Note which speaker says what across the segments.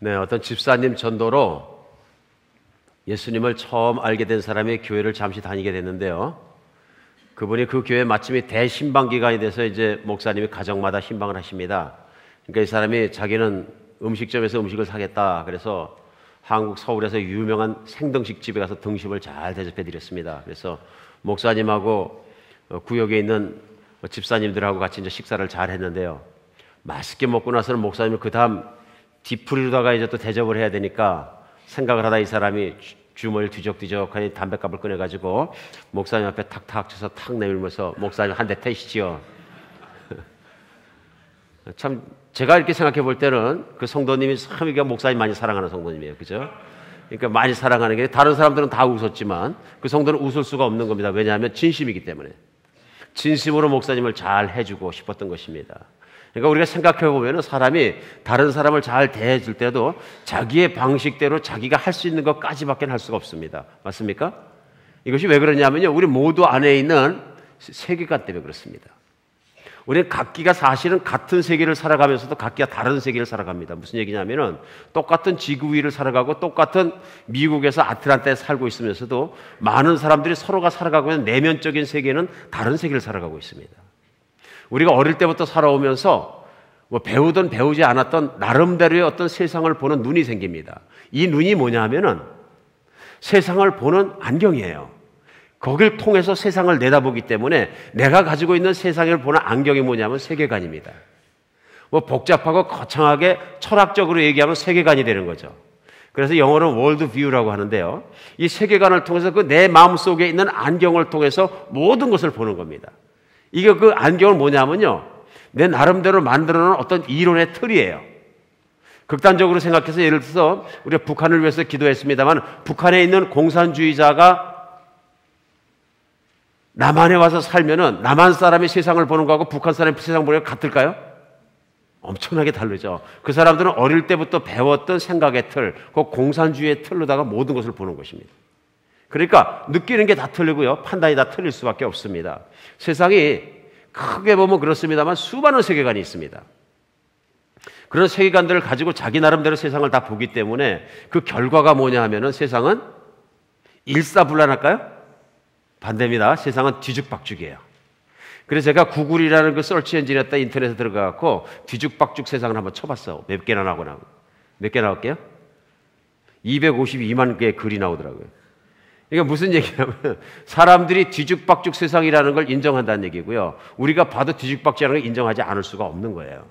Speaker 1: 네, 어떤 집사님 전도로 예수님을 처음 알게 된 사람이 교회를 잠시 다니게 됐는데요. 그분이 그 교회 마침이 대신방 기간이 돼서 이제 목사님이 가정마다 신방을 하십니다. 그러니까 이 사람이 자기는 음식점에서 음식을 사겠다. 그래서 한국 서울에서 유명한 생등식 집에 가서 등심을 잘 대접해 드렸습니다. 그래서 목사님하고 구역에 있는 집사님들하고 같이 이제 식사를 잘 했는데요. 맛있게 먹고 나서는 목사님이 그 다음 뒤풀이로다가 이제 또 대접을 해야 되니까 생각을 하다 이 사람이 주머니를 뒤적뒤적하니 담뱃갑을 꺼내가지고 목사님 앞에 탁탁 쳐서 탁 내밀면서 목사님 한 대 태시지요. 참 제가 이렇게 생각해 볼 때는 그 성도님이 참 이게 목사님 많이 사랑하는 성도님이에요. 그죠? 그러니까 많이 사랑하는 게 다른 사람들은 다 웃었지만 그 성도는 웃을 수가 없는 겁니다. 왜냐하면 진심이기 때문에. 진심으로 목사님을 잘 해주고 싶었던 것입니다. 그러니까 우리가 생각해 보면 사람이 다른 사람을 잘 대해줄 때도 자기의 방식대로 자기가 할 수 있는 것까지밖에 할 수가 없습니다. 맞습니까? 이것이 왜 그러냐면요. 우리 모두 안에 있는 세계관 때문에 그렇습니다. 우리는 각기가 사실은 같은 세계를 살아가면서도 각기가 다른 세계를 살아갑니다. 무슨 얘기냐면은 똑같은 지구 위를 살아가고 똑같은 미국에서 아틀란타에 살고 있으면서도 많은 사람들이 서로가 살아가고 있는 내면적인 세계는 다른 세계를 살아가고 있습니다. 우리가 어릴 때부터 살아오면서 뭐 배우든 배우지 않았던 나름대로의 어떤 세상을 보는 눈이 생깁니다. 이 눈이 뭐냐 하면은 세상을 보는 안경이에요. 거길 통해서 세상을 내다보기 때문에 내가 가지고 있는 세상을 보는 안경이 뭐냐면 세계관입니다. 뭐 복잡하고 거창하게 철학적으로 얘기하면 세계관이 되는 거죠. 그래서 영어로는 월드 뷰라고 하는데요. 이 세계관을 통해서 그 내 마음속에 있는 안경을 통해서 모든 것을 보는 겁니다. 이게 그 안경은 뭐냐면요. 내 나름대로 만들어 놓은 어떤 이론의 틀이에요. 극단적으로 생각해서 예를 들어서 우리가 북한을 위해서 기도했습니다만 북한에 있는 공산주의자가 남한에 와서 살면은 남한 사람이 세상을 보는 거하고 북한 사람이 세상 보는 게 같을까요? 엄청나게 다르죠. 그 사람들은 어릴 때부터 배웠던 생각의 틀, 그 공산주의의 틀로다가 모든 것을 보는 것입니다. 그러니까 느끼는 게 다 틀리고요. 판단이 다 틀릴 수밖에 없습니다. 세상이 크게 보면 그렇습니다만 수많은 세계관이 있습니다. 그런 세계관들을 가지고 자기 나름대로 세상을 다 보기 때문에 그 결과가 뭐냐 하면은 세상은 일사불란할까요? 반대입니다. 세상은 뒤죽박죽이에요. 그래서 제가 구글이라는 그 서치 엔진에다 인터넷에 들어가서 뒤죽박죽 세상을 한번 쳐봤어. 몇 개나 나오나. 몇 개 나올게요? 252만 개의 글이 나오더라고요. 이게 무슨 얘기냐면 사람들이 뒤죽박죽 세상이라는 걸 인정한다는 얘기고요. 우리가 봐도 뒤죽박죽이라는 걸 인정하지 않을 수가 없는 거예요.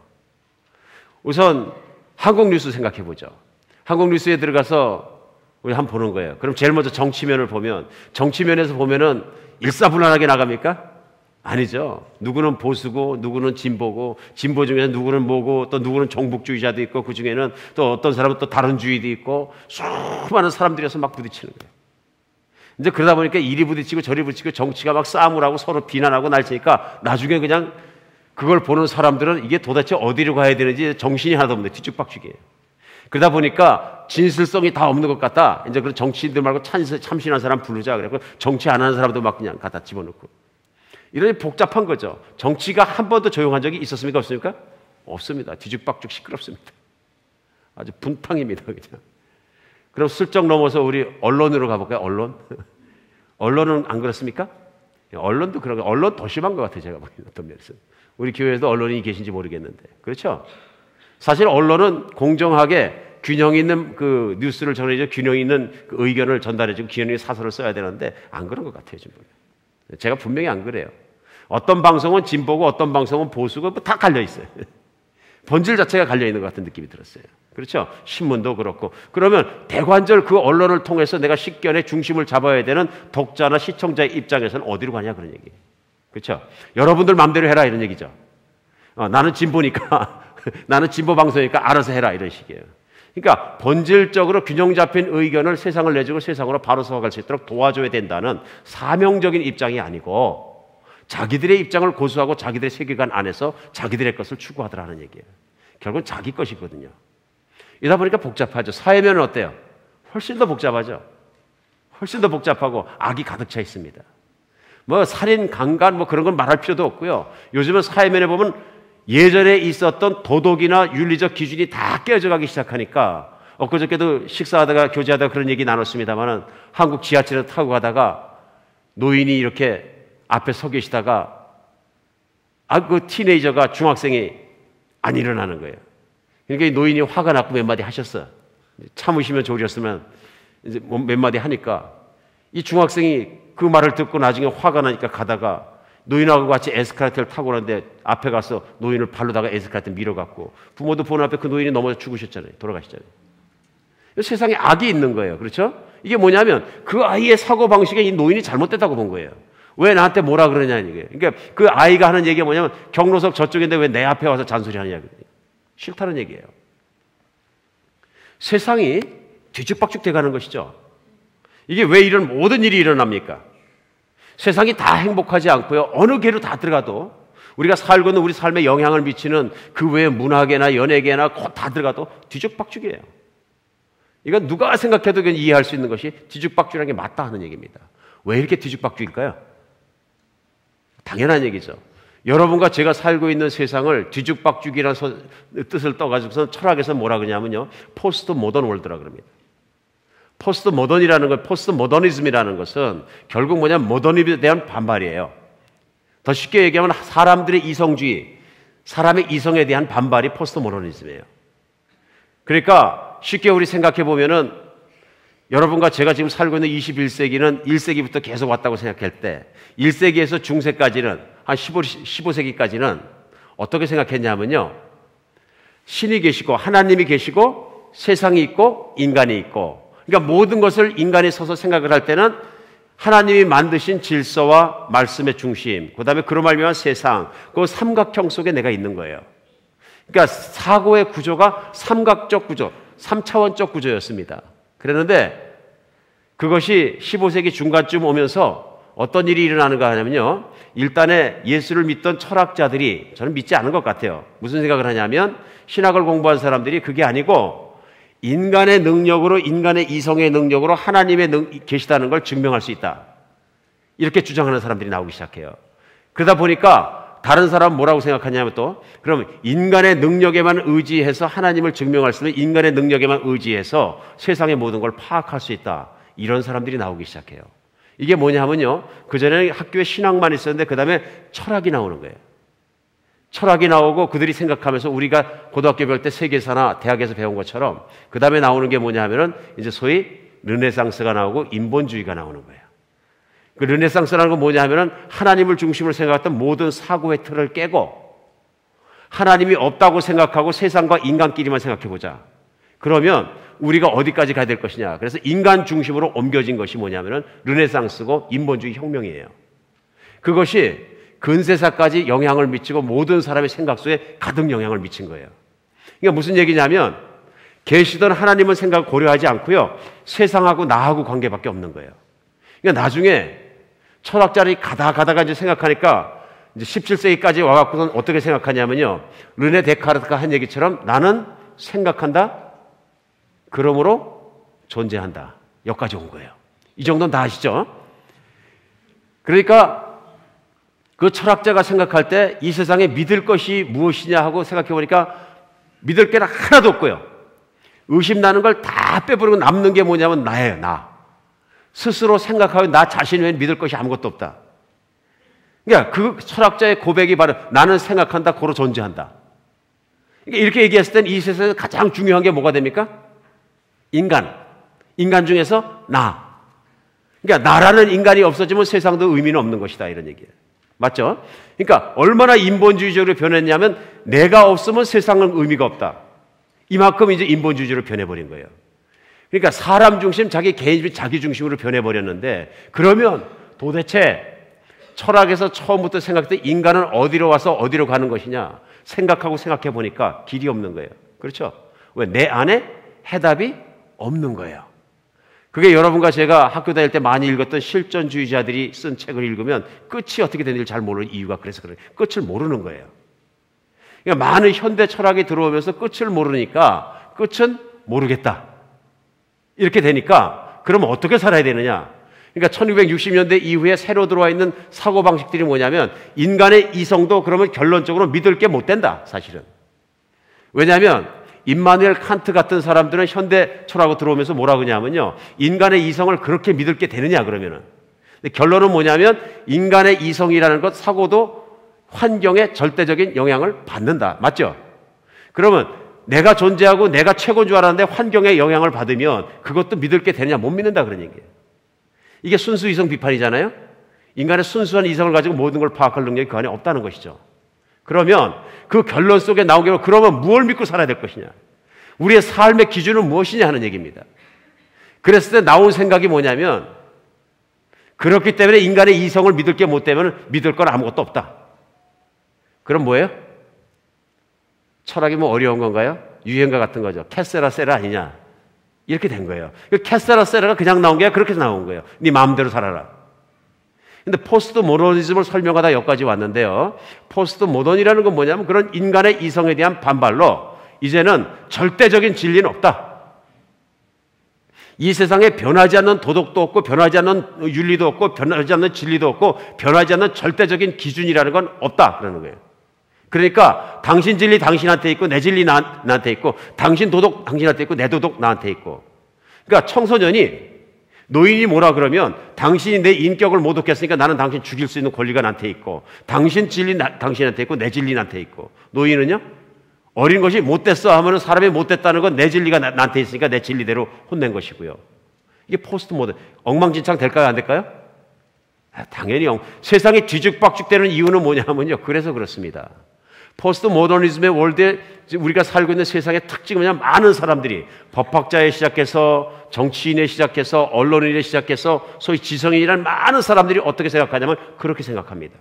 Speaker 1: 우선 한국 뉴스 생각해 보죠. 한국 뉴스에 들어가서 우리 한번 보는 거예요. 그럼 제일 먼저 정치면을 보면 정치면에서 보면은 일사불란하게 나갑니까? 아니죠. 누구는 보수고 누구는 진보고 진보 중에서 누구는 뭐고 또 누구는 종북주의자도 있고 그 중에는 또 어떤 사람은 또 다른 주의도 있고 수많은 사람들이서 막 부딪히는 거예요. 이제 그러다 보니까 이리 부딪히고 저리 부딪히고 정치가 막 싸움을 하고 서로 비난하고 날치니까 나중에 그냥 그걸 보는 사람들은 이게 도대체 어디로 가야 되는지 정신이 하나도 없는데 뒤죽박죽이에요. 그러다 보니까 진실성이 다 없는 것 같다. 이제 그런 정치인들 말고 참신한 사람 부르자. 그래서 정치 안 하는 사람도 막 그냥 갖다 집어넣고. 이런 복잡한 거죠. 정치가 한 번도 조용한 적이 있었습니까? 없습니까? 없습니다. 뒤죽박죽 시끄럽습니다. 아주 분탕입니다. 그냥. 그럼 슬쩍 넘어서 우리 언론으로 가볼까요? 언론? 언론은 안 그렇습니까? 언론도 그런 거, 언론 더 심한 것 같아요. 제가 보기에는 어떤 면에서. 우리 교회에도 언론인이 계신지 모르겠는데. 그렇죠? 사실 언론은 공정하게 균형 있는 그 뉴스를 전해주고 균형 있는 그 의견을 전달해주고 균형 있는 사설을 써야 되는데 안 그런 것 같아요. 지금. 제가 분명히 안 그래요. 어떤 방송은 진보고 어떤 방송은 보수고 뭐 다 갈려 있어요. 본질 자체가 갈려 있는 것 같은 느낌이 들었어요. 그렇죠? 신문도 그렇고. 그러면 대관절 그 언론을 통해서 내가 식견의 중심을 잡아야 되는 독자나 시청자의 입장에서는 어디로 가냐 그런 얘기예요. 그렇죠? 여러분들 마음대로 해라 이런 얘기죠. 나는 진보니까 나는 진보 방송이니까 알아서 해라 이런 식이에요. 그러니까 본질적으로 균형 잡힌 의견을 세상을 내주고 세상으로 바로 서갈 수 있도록 도와줘야 된다는 사명적인 입장이 아니고 자기들의 입장을 고수하고 자기들의 세계관 안에서 자기들의 것을 추구하더라는 얘기예요. 결국은 자기 것이거든요. 이러다 보니까 복잡하죠. 사회면은 어때요? 훨씬 더 복잡하죠. 훨씬 더 복잡하고 악이 가득 차 있습니다. 뭐 살인, 강간 뭐 그런 건 말할 필요도 없고요. 요즘은 사회면에 보면 예전에 있었던 도덕이나 윤리적 기준이 다 깨어져 가기 시작하니까 엊그저께도 식사하다가 교제하다가 그런 얘기 나눴습니다만은 한국 지하철에 타고 가다가 노인이 이렇게 앞에 서 계시다가 그 티네이저가 중학생이 안 일어나는 거예요. 그러니까 이 노인이 화가 났고 몇 마디 하셨어. 참으시면 좋으셨으면 이제 몇 마디 하니까 이 중학생이 그 말을 듣고 나중에 화가 나니까 가다가 노인하고 같이 에스카레이터를 타고 오는데 앞에 가서 노인을 발로다가 에스카레이터 밀어갖고 부모도 보는 앞에 그 노인이 넘어져 죽으셨잖아요. 돌아가시잖아요. 세상에 악이 있는 거예요. 그렇죠? 이게 뭐냐면 그 아이의 사고방식에 이 노인이 잘못됐다고 본 거예요. 왜 나한테 뭐라 그러냐 이게. 그러니까 그 아이가 하는 얘기가 뭐냐면 경로석 저쪽인데 왜 내 앞에 와서 잔소리하냐. 싫다는 얘기예요. 세상이 뒤죽박죽 돼가는 것이죠. 이게 왜 이런 모든 일이 일어납니까? 세상이 다 행복하지 않고요. 어느 개로 다 들어가도 우리가 살고 있는 우리 삶에 영향을 미치는 그 외의 문화계나 연예계나 다 들어가도 뒤죽박죽이에요. 이건 누가 생각해도 이해할 수 있는 것이 뒤죽박죽이라는 게 맞다 하는 얘기입니다. 왜 이렇게 뒤죽박죽일까요? 당연한 얘기죠. 여러분과 제가 살고 있는 세상을 뒤죽박죽이라는 뜻을 떠가지고서 철학에서 뭐라 그러냐면요. 포스트 모던 월드라 그럽니다. 포스트 모던이라는 것, 포스트 모더니즘이라는 것은 결국 뭐냐면 모더니즘에 대한 반발이에요. 더 쉽게 얘기하면 사람들의 이성주의, 사람의 이성에 대한 반발이 포스트 모더니즘이에요. 그러니까 쉽게 우리 생각해 보면은 여러분과 제가 지금 살고 있는 21세기는 1세기부터 계속 왔다고 생각할 때 1세기에서 중세까지는 한 15세기까지는 어떻게 생각했냐면요. 신이 계시고 하나님이 계시고 세상이 있고 인간이 있고 그러니까 모든 것을 인간이 서서 생각을 할 때는 하나님이 만드신 질서와 말씀의 중심 그 다음에 그로 말미암아 세상 그 삼각형 속에 내가 있는 거예요. 그러니까 사고의 구조가 삼각적 구조 3차원적 구조였습니다. 그랬는데 그것이 15세기 중간쯤 오면서 어떤 일이 일어나는가 하냐면요. 일단에 예수를 믿던 철학자들이 저는 믿지 않은 것 같아요. 무슨 생각을 하냐면 신학을 공부한 사람들이 그게 아니고 인간의 능력으로 인간의 이성의 능력으로 하나님의 계시다는 걸 증명할 수 있다. 이렇게 주장하는 사람들이 나오기 시작해요. 그러다 보니까 다른 사람은 뭐라고 생각하냐면 또 그럼 인간의 능력에만 의지해서 하나님을 증명할 수 있는 인간의 능력에만 의지해서 세상의 모든 걸 파악할 수 있다. 이런 사람들이 나오기 시작해요. 이게 뭐냐 하면요. 그전에는 학교에 신학만 있었는데 그 다음에 철학이 나오는 거예요. 철학이 나오고 그들이 생각하면서 우리가 고등학교 배울 때 세계사나 대학에서 배운 것처럼 그 다음에 나오는 게 뭐냐 하면은 이제 소위 르네상스가 나오고 인본주의가 나오는 거예요. 그 르네상스라는 건 뭐냐 하면은 하나님을 중심으로 생각했던 모든 사고의 틀을 깨고 하나님이 없다고 생각하고 세상과 인간끼리만 생각해보자. 그러면 우리가 어디까지 가야 될 것이냐. 그래서 인간 중심으로 옮겨진 것이 뭐냐면은 르네상스고 인본주의 혁명이에요. 그것이 근세사까지 영향을 미치고 모든 사람의 생각 속에 가득 영향을 미친 거예요. 그러니까 무슨 얘기냐면 계시던 하나님은 생각 고려하지 않고요. 세상하고 나하고 관계밖에 없는 거예요. 그러니까 나중에 철학자들이 가다가 이제 생각하니까 이제 17세기까지 와갖고는 어떻게 생각하냐면요. 르네 데카르트가 한 얘기처럼 나는 생각한다. 그러므로 존재한다. 여기까지 온 거예요. 이 정도는 다 아시죠? 그러니까 그 철학자가 생각할 때 이 세상에 믿을 것이 무엇이냐 하고 생각해 보니까 믿을 게 하나도 없고요. 의심나는 걸 다 빼버리고 남는 게 뭐냐면 나예요. 나. 스스로 생각하고 나 자신 외에 믿을 것이 아무것도 없다. 그러니까 그 철학자의 고백이 바로 나는 생각한다. 고로 존재한다. 그러니까 이렇게 얘기했을 땐 이 세상에서 가장 중요한 게 뭐가 됩니까? 인간 중에서 나. 그러니까 나라는 인간이 없어지면 세상도 의미는 없는 것이다. 이런 얘기예요. 맞죠? 그러니까 얼마나 인본주의적으로 변했냐면 내가 없으면 세상은 의미가 없다. 이만큼 이제 인본주의적으로 변해버린 거예요. 그러니까 사람 중심, 자기 개인, 자기 중심으로 변해버렸는데 그러면 도대체 철학에서 처음부터 생각했던 인간은 어디로 와서 어디로 가는 것이냐 생각하고 생각해 보니까 길이 없는 거예요. 그렇죠? 왜? 내 안에 해답이 없는 거예요. 그게 여러분과 제가 학교 다닐 때 많이 읽었던 실존주의자들이 쓴 책을 읽으면 끝이 어떻게 되는지를 잘 모르는 이유가 그래서 그래요. 끝을 모르는 거예요. 그러니까 많은 현대 철학이 들어오면서 끝을 모르니까 끝은 모르겠다. 이렇게 되니까 그러면 어떻게 살아야 되느냐. 그러니까 1960년대 이후에 새로 들어와 있는 사고방식들이 뭐냐면 인간의 이성도 그러면 결론적으로 믿을 게 못 된다. 사실은. 왜냐하면 임마누엘 칸트 같은 사람들은 현대 철학으로 들어오면서 뭐라 그러냐면요, 인간의 이성을 그렇게 믿을 게 되느냐 그러면은. 근데 결론은 뭐냐면 인간의 이성이라는 것, 사고도 환경에 절대적인 영향을 받는다. 맞죠? 그러면 내가 존재하고 내가 최고인 줄 알았는데 환경에 영향을 받으면 그것도 믿을 게 되느냐? 못 믿는다 그런 얘기예요. 이게 순수 이성 비판이잖아요. 인간의 순수한 이성을 가지고 모든 걸 파악할 능력이 그 안에 없다는 것이죠. 그러면 그 결론 속에 나온 게 그러면 무엇을 믿고 살아야 될 것이냐? 우리의 삶의 기준은 무엇이냐 하는 얘기입니다. 그랬을 때 나온 생각이 뭐냐면, 그렇기 때문에 인간의 이성을 믿을 게 못 되면 믿을 건 아무것도 없다. 그럼 뭐예요? 철학이 뭐 어려운 건가요? 유행가 같은 거죠. 캐세라 세라 아니냐? 이렇게 된 거예요. 캐세라 세라가 그냥 나온 게 아니라 그렇게 나온 거예요. 네 마음대로 살아라. 근데 포스트 모더니즘을 설명하다 여기까지 왔는데요. 포스트 모던이라는 건 뭐냐면 그런 인간의 이성에 대한 반발로 이제는 절대적인 진리는 없다. 이 세상에 변하지 않는 도덕도 없고 변하지 않는 윤리도 없고 변하지 않는 진리도 없고 변하지 않는 절대적인 기준이라는 건 없다 그러는 거예요. 그러니까 당신 진리 당신한테 있고 내 진리 나한테 있고 당신 도덕 당신한테 있고 내 도덕 나한테 있고. 그러니까 청소년이 노인이 뭐라 그러면 당신이 내 인격을 모독했으니까 나는 당신 죽일 수 있는 권리가 나한테 있고 당신 진리 당신한테 있고 내 진리 나한테 있고. 노인은요? 어린 것이 못됐어 하면은 사람이 못됐다는 건 내 진리가 나한테 있으니까 내 진리대로 혼낸 것이고요. 이게 포스트 모던. 엉망진창 될까요? 안 될까요? 당연히 세상이 뒤죽박죽되는 이유는 뭐냐면요. 그래서 그렇습니다. 포스트 모더니즘의 월드에 우리가 살고 있는 세상의 특징은 뭐냐면 많은 사람들이 법학자에 시작해서 정치인에 시작해서 언론인에 시작해서 소위 지성인이라는 많은 사람들이 어떻게 생각하냐면 그렇게 생각합니다.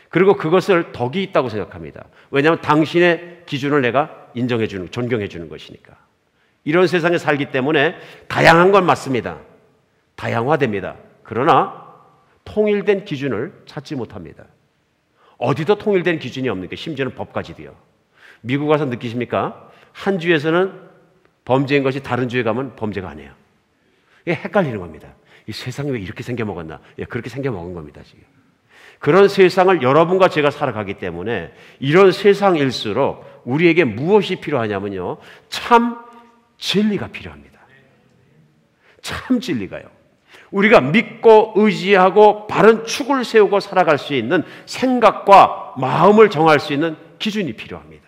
Speaker 1: 그리고 그것을 덕이 있다고 생각합니다. 왜냐하면 당신의 기준을 내가 인정해주는, 존경해주는 것이니까. 이런 세상에 살기 때문에 다양한 건 맞습니다. 다양화됩니다. 그러나 통일된 기준을 찾지 못합니다. 어디도 통일된 기준이 없는 게 심지어는 법까지도요. 미국 가서 느끼십니까? 한 주에서는 범죄인 것이 다른 주에 가면 범죄가 아니에요. 이게 헷갈리는 겁니다. 이 세상이 왜 이렇게 생겨먹었나? 예, 그렇게 생겨먹은 겁니다, 지금. 그런 세상을 여러분과 제가 살아가기 때문에 이런 세상일수록 우리에게 무엇이 필요하냐면요. 참 진리가 필요합니다. 참 진리가요. 우리가 믿고 의지하고 바른 축을 세우고 살아갈 수 있는 생각과 마음을 정할 수 있는 기준이 필요합니다.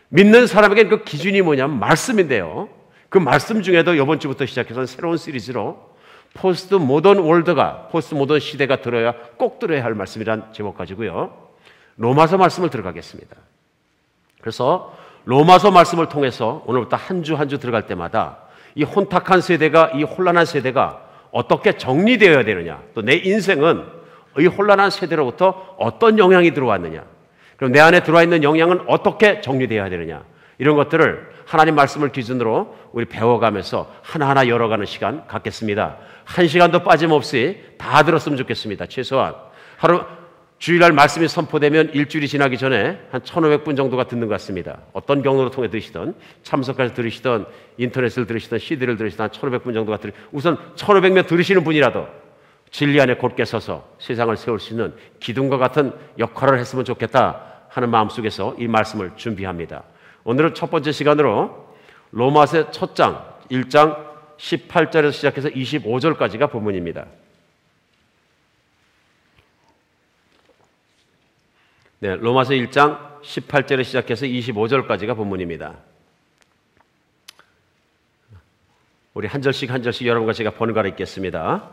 Speaker 1: 믿는 사람에게는 그 기준이 뭐냐면 말씀인데요. 그 말씀 중에도 이번 주부터 시작해서 새로운 시리즈로 포스트 모던 월드가, 포스트 모던 시대가 꼭 들어야 할 말씀이란 제목 가지고요. 로마서 말씀을 들어가겠습니다. 그래서 로마서 말씀을 통해서 오늘부터 한 주 한 주 들어갈 때마다 이 혼탁한 세대가, 이 혼란한 세대가 어떻게 정리되어야 되느냐, 또 내 인생은 이 혼란한 세대로부터 어떤 영향이 들어왔느냐, 그럼 내 안에 들어와 있는 영향은 어떻게 정리되어야 되느냐, 이런 것들을 하나님 말씀을 기준으로 우리 배워가면서 하나하나 열어가는 시간 갖겠습니다. 한 시간도 빠짐없이 다 들었으면 좋겠습니다. 최소한 하루 주일날 말씀이 선포되면 일주일이 지나기 전에 한 1,500분 정도가 듣는 것 같습니다. 어떤 경로로 통해 들으시던, 참석해서 들으시던, 인터넷을 들으시던, CD를 들으시던 한 1,500분 정도가 우선 1,500명 들으시는 분이라도 진리 안에 곧게 서서 세상을 세울 수 있는 기둥과 같은 역할을 했으면 좋겠다 하는 마음속에서 이 말씀을 준비합니다. 오늘은 첫 번째 시간으로 로마서 첫 장 1장 18절에서 시작해서 25절까지가 본문입니다. 네, 로마서 1장 18절에 시작해서 25절까지가 본문입니다. 우리 한 절씩 한 절씩 여러분과 제가 번갈아 읽겠습니다.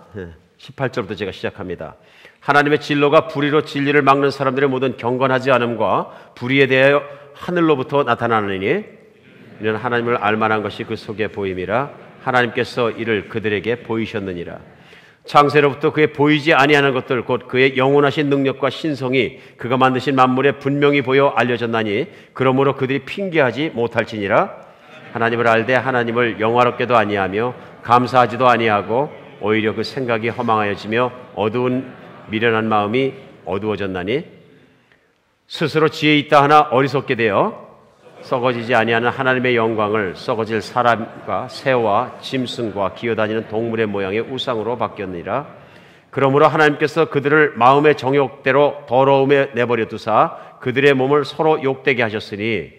Speaker 1: 18절부터 제가 시작합니다. 하나님의 진로가 불의로 진리를 막는 사람들의 모든 경건하지 않음과 불의에 대하여 하늘로부터 나타나느니 이는 하나님을 알만한 것이 그 속에 보임이라. 하나님께서 이를 그들에게 보이셨느니라. 창세로부터 그의 보이지 아니하는 것들 곧 그의 영원하신 능력과 신성이 그가 만드신 만물에 분명히 보여 알려졌나니 그러므로 그들이 핑계하지 못할지니라. 하나님을 알되 하나님을 영화롭게도 아니하며 감사하지도 아니하고 오히려 그 생각이 허망하여지며 어두운 미련한 마음이 어두워졌나니 스스로 지혜 있다 하나 어리석게 되어 썩어지지 아니하는 하나님의 영광을 썩어질 사람과 새와 짐승과 기어다니는 동물의 모양의 우상으로 바뀌었느니라. 그러므로 하나님께서 그들을 마음의 정욕대로 더러움에 내버려 두사 그들의 몸을 서로 욕되게 하셨으니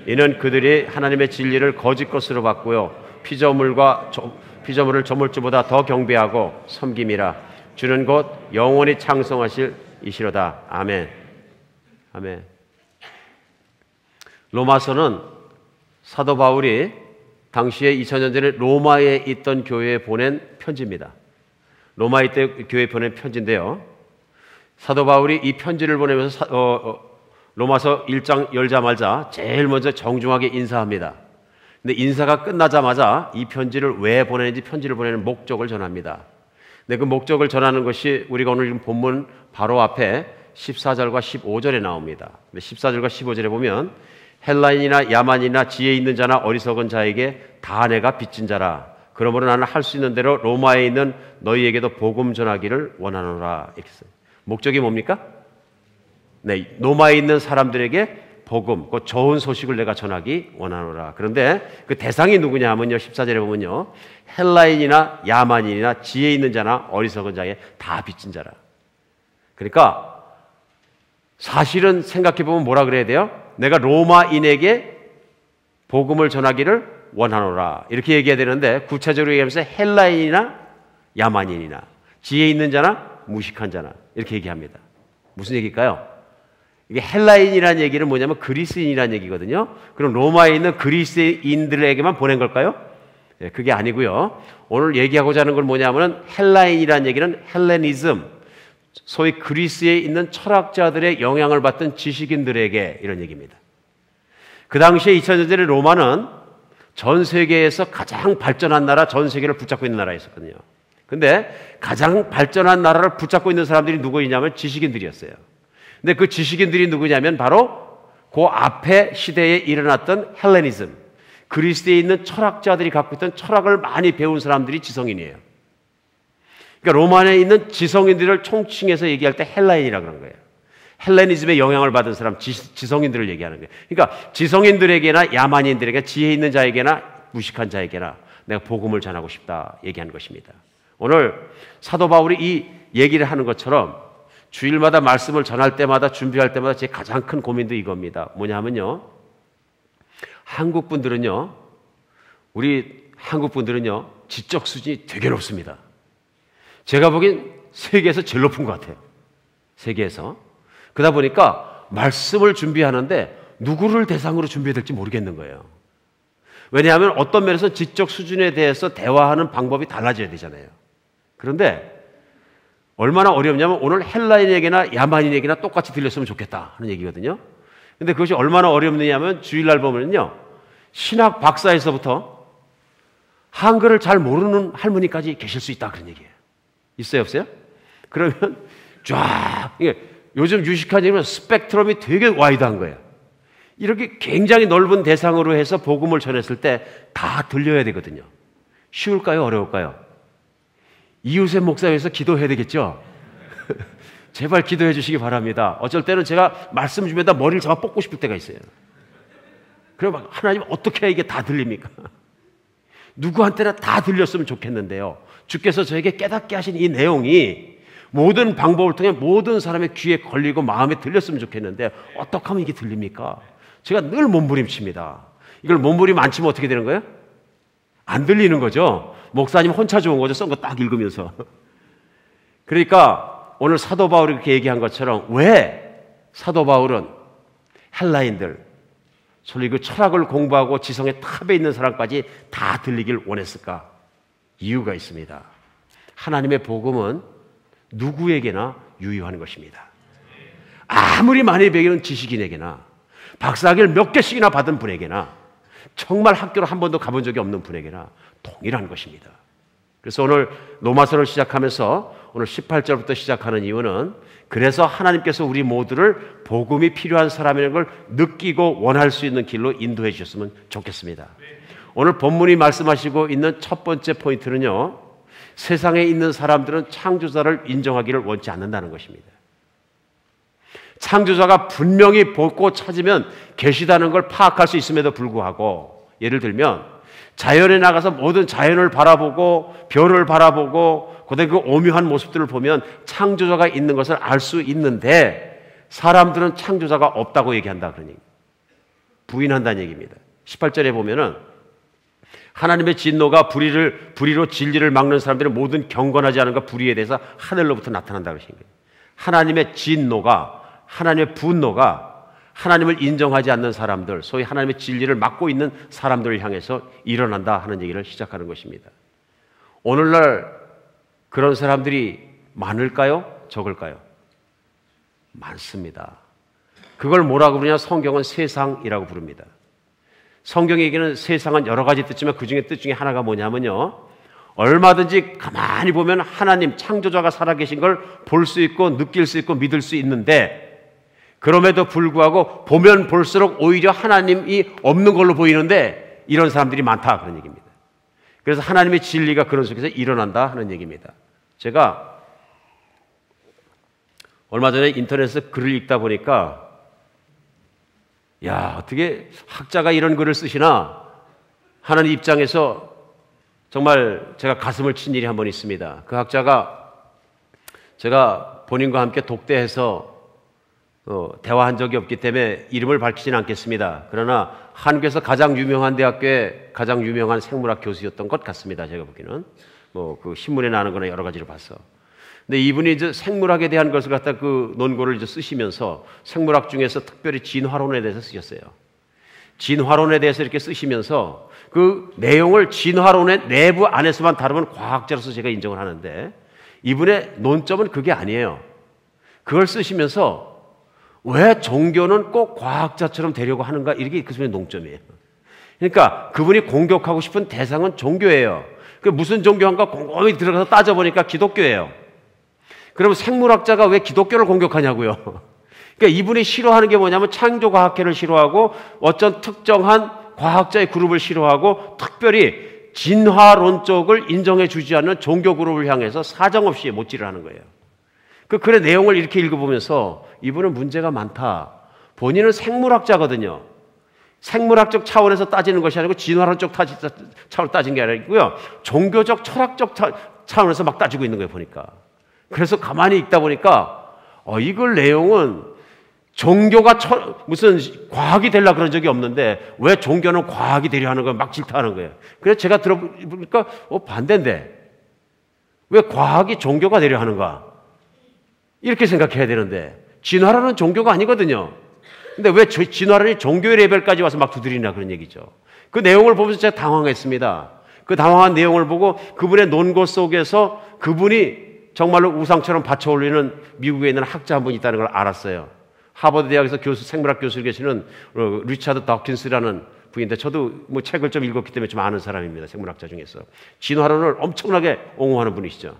Speaker 1: 이는 그들이 하나님의 진리를 거짓 것으로 바꾸어 피조물을 조물주보다 더 경배하고 섬김이라. 주는 곧 영원히 창성하실 이시로다. 아멘. 아멘. 로마서는 사도 바울이 당시에 2000년 전에 로마에 있던 교회에 보낸 편지입니다. 로마에 있던 교회에 보낸 편지인데요. 사도 바울이 이 편지를 보내면서 로마서 1장 열자마자 제일 먼저 정중하게 인사합니다. 근데 인사가 끝나자마자 이 편지를 왜 보내는지, 편지를 보내는 목적을 전합니다. 근데 그 목적을 전하는 것이 우리가 오늘 읽은 본문 바로 앞에 14절과 15절에 나옵니다. 14절과 15절에 보면 헬라인이나 야만이나 지혜 있는 자나 어리석은 자에게 다 내가 빚진 자라. 그러므로 나는 할 수 있는 대로 로마에 있는 너희에게도 복음 전하기를 원하노라. 이렇게 써요. 목적이 뭡니까? 네, 로마에 있는 사람들에게 복음, 그 좋은 소식을 내가 전하기 원하노라. 그런데 그 대상이 누구냐 하면요, 14절에 보면요, 헬라인이나 야만인이나 지혜 있는 자나 어리석은 자에 다 빚진 자라. 그러니까 사실은 생각해 보면 뭐라 그래야 돼요? 내가 로마인에게 복음을 전하기를 원하노라. 이렇게 얘기해야 되는데, 구체적으로 얘기하면서 헬라인이나 야만인이나 지혜 있는 자나 무식한 자나 이렇게 얘기합니다. 무슨 얘기일까요? 이게 헬라인이라는 얘기는 뭐냐면 그리스인이라는 얘기거든요. 그럼 로마에 있는 그리스인들에게만 보낸 걸까요? 네, 그게 아니고요. 오늘 얘기하고자 하는 건 뭐냐면 헬라인이라는 얘기는 헬레니즘, 소위 그리스에 있는 철학자들의 영향을 받던 지식인들에게 이런 얘기입니다. 그 당시에 2000년 전에 로마는 전 세계에서 가장 발전한 나라, 전 세계를 붙잡고 있는 나라였었거든요. 근데 가장 발전한 나라를 붙잡고 있는 사람들이 누구이냐면 지식인들이었어요. 근데 그 지식인들이 누구냐면 바로 그 앞에 시대에 일어났던 헬레니즘, 그리스에 있는 철학자들이 갖고 있던 철학을 많이 배운 사람들이 지성인이에요. 그러니까 로마에 있는 지성인들을 총칭해서 얘기할 때 헬라인이라고 그런 거예요. 헬레니즘의 영향을 받은 사람, 지성인들을 얘기하는 거예요. 그러니까 지성인들에게나 야만인들에게, 지혜 있는 자에게나 무식한 자에게나 내가 복음을 전하고 싶다 얘기하는 것입니다. 오늘 사도 바울이 이 얘기를 하는 것처럼 주일마다 말씀을 전할 때마다, 준비할 때마다 제 가장 큰 고민도 이겁니다. 뭐냐 하면요, 한국 분들은요, 지적 수준이 되게 높습니다. 제가 보기엔 세계에서 제일 높은 것 같아요. 세계에서. 그러다 보니까 말씀을 준비하는데 누구를 대상으로 준비해야 될지 모르겠는 거예요. 왜냐하면 어떤 면에서 지적 수준에 대해서 대화하는 방법이 달라져야 되잖아요. 그런데 얼마나 어렵냐면 오늘 헬라인에게나 야만인에게나 똑같이 들렸으면 좋겠다 하는 얘기거든요. 근데 그것이 얼마나 어렵느냐면 주일날 보면요, 신학 박사에서부터 한글을 잘 모르는 할머니까지 계실 수 있다 그런 얘기예요. 있어요, 없어요? 그러면 쫙, 요즘 유식한 얘기는 스펙트럼이 되게 와이드한 거예요. 이렇게 굉장히 넓은 대상으로 해서 복음을 전했을 때 다 들려야 되거든요. 쉬울까요? 어려울까요? 이웃의 목사에서 기도해야 되겠죠? 제발 기도해 주시기 바랍니다. 어쩔 때는 제가 말씀 주면서 머리를 잡아 뽑고 싶을 때가 있어요. 그럼 하나님 어떻게 해야 이게 다 들립니까? 누구한테나 다 들렸으면 좋겠는데요. 주께서 저에게 깨닫게 하신 이 내용이 모든 방법을 통해 모든 사람의 귀에 걸리고 마음에 들렸으면 좋겠는데 어떻게 하면 이게 들립니까? 제가 늘 몸부림칩니다. 이걸 몸부림 안 치면 어떻게 되는 거예요? 안 들리는 거죠. 목사님 혼자 좋은 거죠. 쓴 거 딱 읽으면서. 그러니까 오늘 사도 바울이 이렇게 얘기한 것처럼 왜 사도 바울은 헬라인들, 소위 그 철학을 공부하고 지성의 탑에 있는 사람까지 다 들리길 원했을까? 이유가 있습니다. 하나님의 복음은 누구에게나 유효한 것입니다. 아무리 많이 배운 지식인에게나 박사학위를 몇 개씩이나 받은 분에게나 정말 학교를 한 번도 가본 적이 없는 분에게나 동일한 것입니다. 그래서 오늘 로마서를 시작하면서 오늘 18절부터 시작하는 이유는 그래서 하나님께서 우리 모두를 복음이 필요한 사람이라는 걸 느끼고 원할 수 있는 길로 인도해 주셨으면 좋겠습니다. 오늘 본문이 말씀하시고 있는 첫 번째 포인트는요, 세상에 있는 사람들은 창조자를 인정하기를 원치 않는다는 것입니다. 창조자가 분명히 보고 찾으면 계시다는 걸 파악할 수 있음에도 불구하고, 예를 들면 자연에 나가서 모든 자연을 바라보고 별을 바라보고 그다음에 그 오묘한 모습들을 보면 창조자가 있는 것을 알 수 있는데 사람들은 창조자가 없다고 얘기한다 그러니 부인한다는 얘기입니다. 18절에 보면은 하나님의 진노가 불의로 진리를 막는 사람들의 모든 경건하지 않은가 불의에 대해서 하늘로부터 나타난다고 하신 거예요. 하나님의 진노가, 하나님의 분노가 하나님을 인정하지 않는 사람들, 소위 하나님의 진리를 막고 있는 사람들을 향해서 일어난다 하는 얘기를 시작하는 것입니다. 오늘날 그런 사람들이 많을까요? 적을까요? 많습니다. 그걸 뭐라고 부르냐? 성경은 세상이라고 부릅니다. 성경이 얘기하는 세상은 여러 가지 뜻이지만 그 중에 뜻 중에 하나가 뭐냐면요, 얼마든지 가만히 보면 하나님 창조자가 살아계신 걸 볼 수 있고 느낄 수 있고 믿을 수 있는데, 그럼에도 불구하고 보면 볼수록 오히려 하나님이 없는 걸로 보이는데 이런 사람들이 많다 그런 얘기입니다. 그래서 하나님의 진리가 그런 속에서 일어난다 하는 얘기입니다. 제가 얼마 전에 인터넷에서 글을 읽다 보니까 야, 어떻게 학자가 이런 글을 쓰시나 하는 입장에서 정말 제가 가슴을 친 일이 한 번 있습니다. 그 학자가 제가 본인과 함께 독대해서 대화한 적이 없기 때문에 이름을 밝히지는 않겠습니다. 그러나 한국에서 가장 유명한 대학교의 가장 유명한 생물학 교수였던 것 같습니다. 제가 보기에는 그 신문에 나는 거나 여러 가지를 봐서. 근데 이분이 이제 생물학에 대한 것을 갖다 그 논고를 이제 쓰시면서 생물학 중에서 특별히 진화론에 대해서 쓰셨어요. 진화론에 대해서 이렇게 쓰시면서 그 내용을 진화론의 내부 안에서만 다루면 과학자로서 제가 인정을 하는데, 이분의 논점은 그게 아니에요. 그걸 쓰시면서 왜 종교는 꼭 과학자처럼 되려고 하는가, 이게 그 분의 논점이에요. 그러니까 그분이 공격하고 싶은 대상은 종교예요. 그 무슨 종교인가 곰곰이 들어가서 따져보니까 기독교예요. 그러면 생물학자가 왜 기독교를 공격하냐고요. 그러니까 이분이 싫어하는 게 뭐냐면 창조과학회를 싫어하고 어떤 특정한 과학자의 그룹을 싫어하고 특별히 진화론 쪽을 인정해 주지 않는 종교 그룹을 향해서 사정없이 못질을 하는 거예요. 그 글의 내용을 이렇게 읽어보면서 이분은 문제가 많다. 본인은 생물학자거든요. 생물학적 차원에서 따지는 것이 아니고 진화론적 차원으로 따진 게 아니고요. 종교적, 철학적 차원에서 막 따지고 있는 거예요, 보니까. 그래서 가만히 읽다 보니까 이 글 내용은 종교가 무슨 과학이 되려고 그런 적이 없는데 왜 종교는 과학이 되려 하는 걸 막 질타하는 거예요. 그래서 제가 들어보니까 반대인데 왜 과학이 종교가 되려 하는가? 이렇게 생각해야 되는데 진화론은 종교가 아니거든요. 근데 왜 진화론이 종교의 레벨까지 와서 막 두드리나 그런 얘기죠. 그 내용을 보면서 제가 당황했습니다. 그 당황한 내용을 보고 그분의 논고 속에서 그분이 정말로 우상처럼 받쳐올리는 미국에 있는 학자 한 분이 있다는 걸 알았어요. 하버드 대학에서 생물학 교수로 계시는 리차드 더킨스라는 분인데 저도 책을 좀 읽었기 때문에 좀 아는 사람입니다. 생물학자 중에서. 진화론을 엄청나게 옹호하는 분이시죠.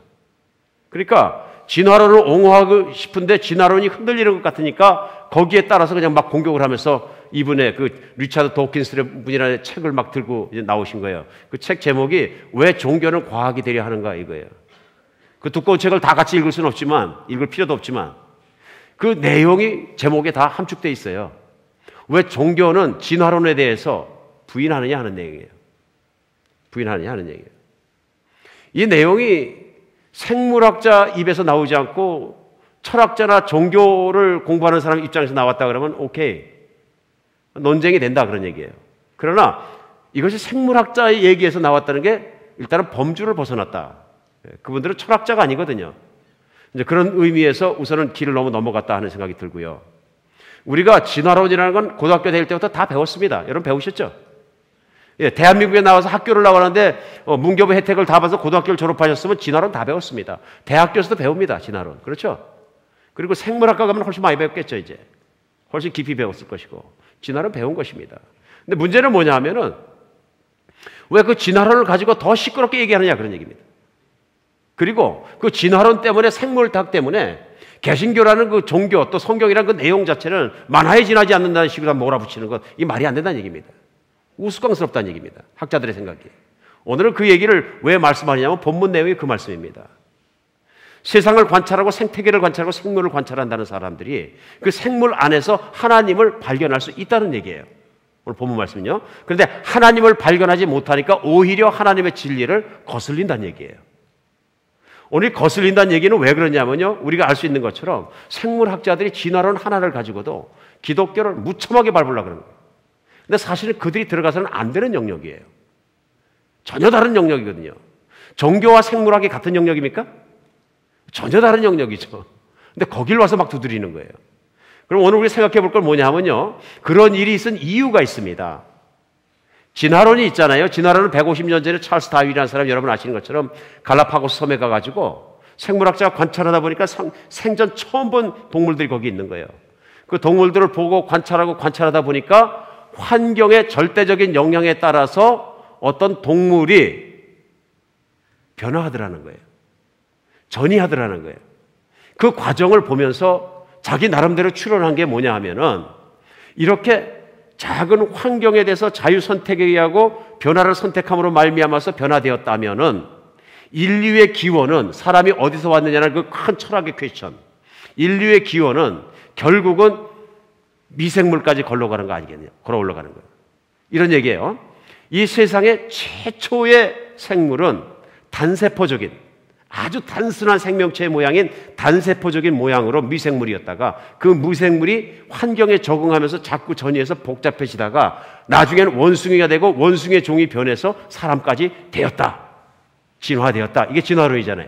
Speaker 1: 그러니까 진화론을 옹호하고 싶은데 진화론이 흔들리는 것 같으니까 거기에 따라서 그냥 막 공격을 하면서 이분의 그 리차드 도킨스 분이라는 책을 막 들고 이제 나오신 거예요. 그 책 제목이 왜 종교는 과학이 되려 하는가 이거예요. 그 두꺼운 책을 다 같이 읽을 수는 없지만, 읽을 필요도 없지만 그 내용이 제목에 다 함축되어 있어요. 왜 종교는 진화론에 대해서 부인하느냐 하는 내용이에요. 부인하느냐 하는 얘기예요. 이 내용이 생물학자 입에서 나오지 않고 철학자나 종교를 공부하는 사람 입장에서 나왔다 그러면 오케이. 논쟁이 된다 그런 얘기예요. 그러나 이것이 생물학자의 얘기에서 나왔다는 게 일단은 범주를 벗어났다. 그분들은 철학자가 아니거든요. 이제 그런 의미에서 우선은 길을 너무 넘어갔다 하는 생각이 들고요. 우리가 진화론이라는 건 고등학교 다닐 때부터 다 배웠습니다. 여러분 배우셨죠? 예, 대한민국에 나와서 학교를 나가는데 문교부 혜택을 다 받아서 고등학교를 졸업하셨으면 진화론 다 배웠습니다. 대학교에서도 배웁니다. 진화론. 그렇죠? 그리고 생물학과 가면 훨씬 많이 배웠겠죠. 이제 훨씬 깊이 배웠을 것이고 진화론 배운 것입니다. 근데 문제는 뭐냐 하면은 왜 그 진화론을 가지고 더 시끄럽게 얘기하느냐 그런 얘기입니다. 그리고 그 진화론 때문에 생물학 때문에 개신교라는 그 종교 또 성경이라는 그 내용 자체는 만화에 지나지 않는다는 식으로 몰아붙이는 것, 이 말이 안 된다는 얘기입니다. 우스꽝스럽다는 얘기입니다. 학자들의 생각이. 오늘은 그 얘기를 왜 말씀하냐면 본문 내용이 그 말씀입니다. 세상을 관찰하고 생태계를 관찰하고 생물을 관찰한다는 사람들이 그 생물 안에서 하나님을 발견할 수 있다는 얘기예요. 오늘 본문 말씀은요. 그런데 하나님을 발견하지 못하니까 오히려 하나님의 진리를 거슬린다는 얘기예요. 오늘 거슬린다는 얘기는 왜 그러냐면요. 우리가 알 수 있는 것처럼 생물학자들이 진화론 하나를 가지고도 기독교를 무참하게 밟으려고 그러는 거예요. 근데 사실은 그들이 들어가서는 안 되는 영역이에요. 전혀 다른 영역이거든요. 종교와 생물학이 같은 영역입니까? 전혀 다른 영역이죠. 근데 거길 와서 막 두드리는 거예요. 그럼 오늘 우리 생각해 볼 건 뭐냐 하면요. 그런 일이 있은 이유가 있습니다. 진화론이 있잖아요. 진화론은 150년 전에 찰스 다윈이라는 사람 여러분 아시는 것처럼 갈라파고스 섬에 가가지고 생물학자가 관찰하다 보니까 생전 처음 본 동물들이 거기 있는 거예요. 그 동물들을 보고 관찰하다 보니까 환경의 절대적인 영향에 따라서 어떤 동물이 변화하더라는 거예요. 전이하더라는 거예요. 그 과정을 보면서 자기 나름대로 추론한 게 뭐냐 하면은 이렇게 작은 환경에 대해서 자유 선택에 의하고 변화를 선택함으로 말미암아서 변화되었다면은 인류의 기원은 사람이 어디서 왔느냐는 그 큰 철학의 퀘스천. 인류의 기원은 결국은 미생물까지 걸러 올라가는 거예요. 이런 얘기예요. 이 세상의 최초의 생물은 단세포적인 아주 단순한 생명체의 모양인 단세포적인 모양으로 미생물이었다가 그 미생물이 환경에 적응하면서 자꾸 전이해서 복잡해지다가 나중에는 원숭이가 되고 원숭이의 종이 변해서 사람까지 되었다. 진화되었다. 이게 진화론이잖아요.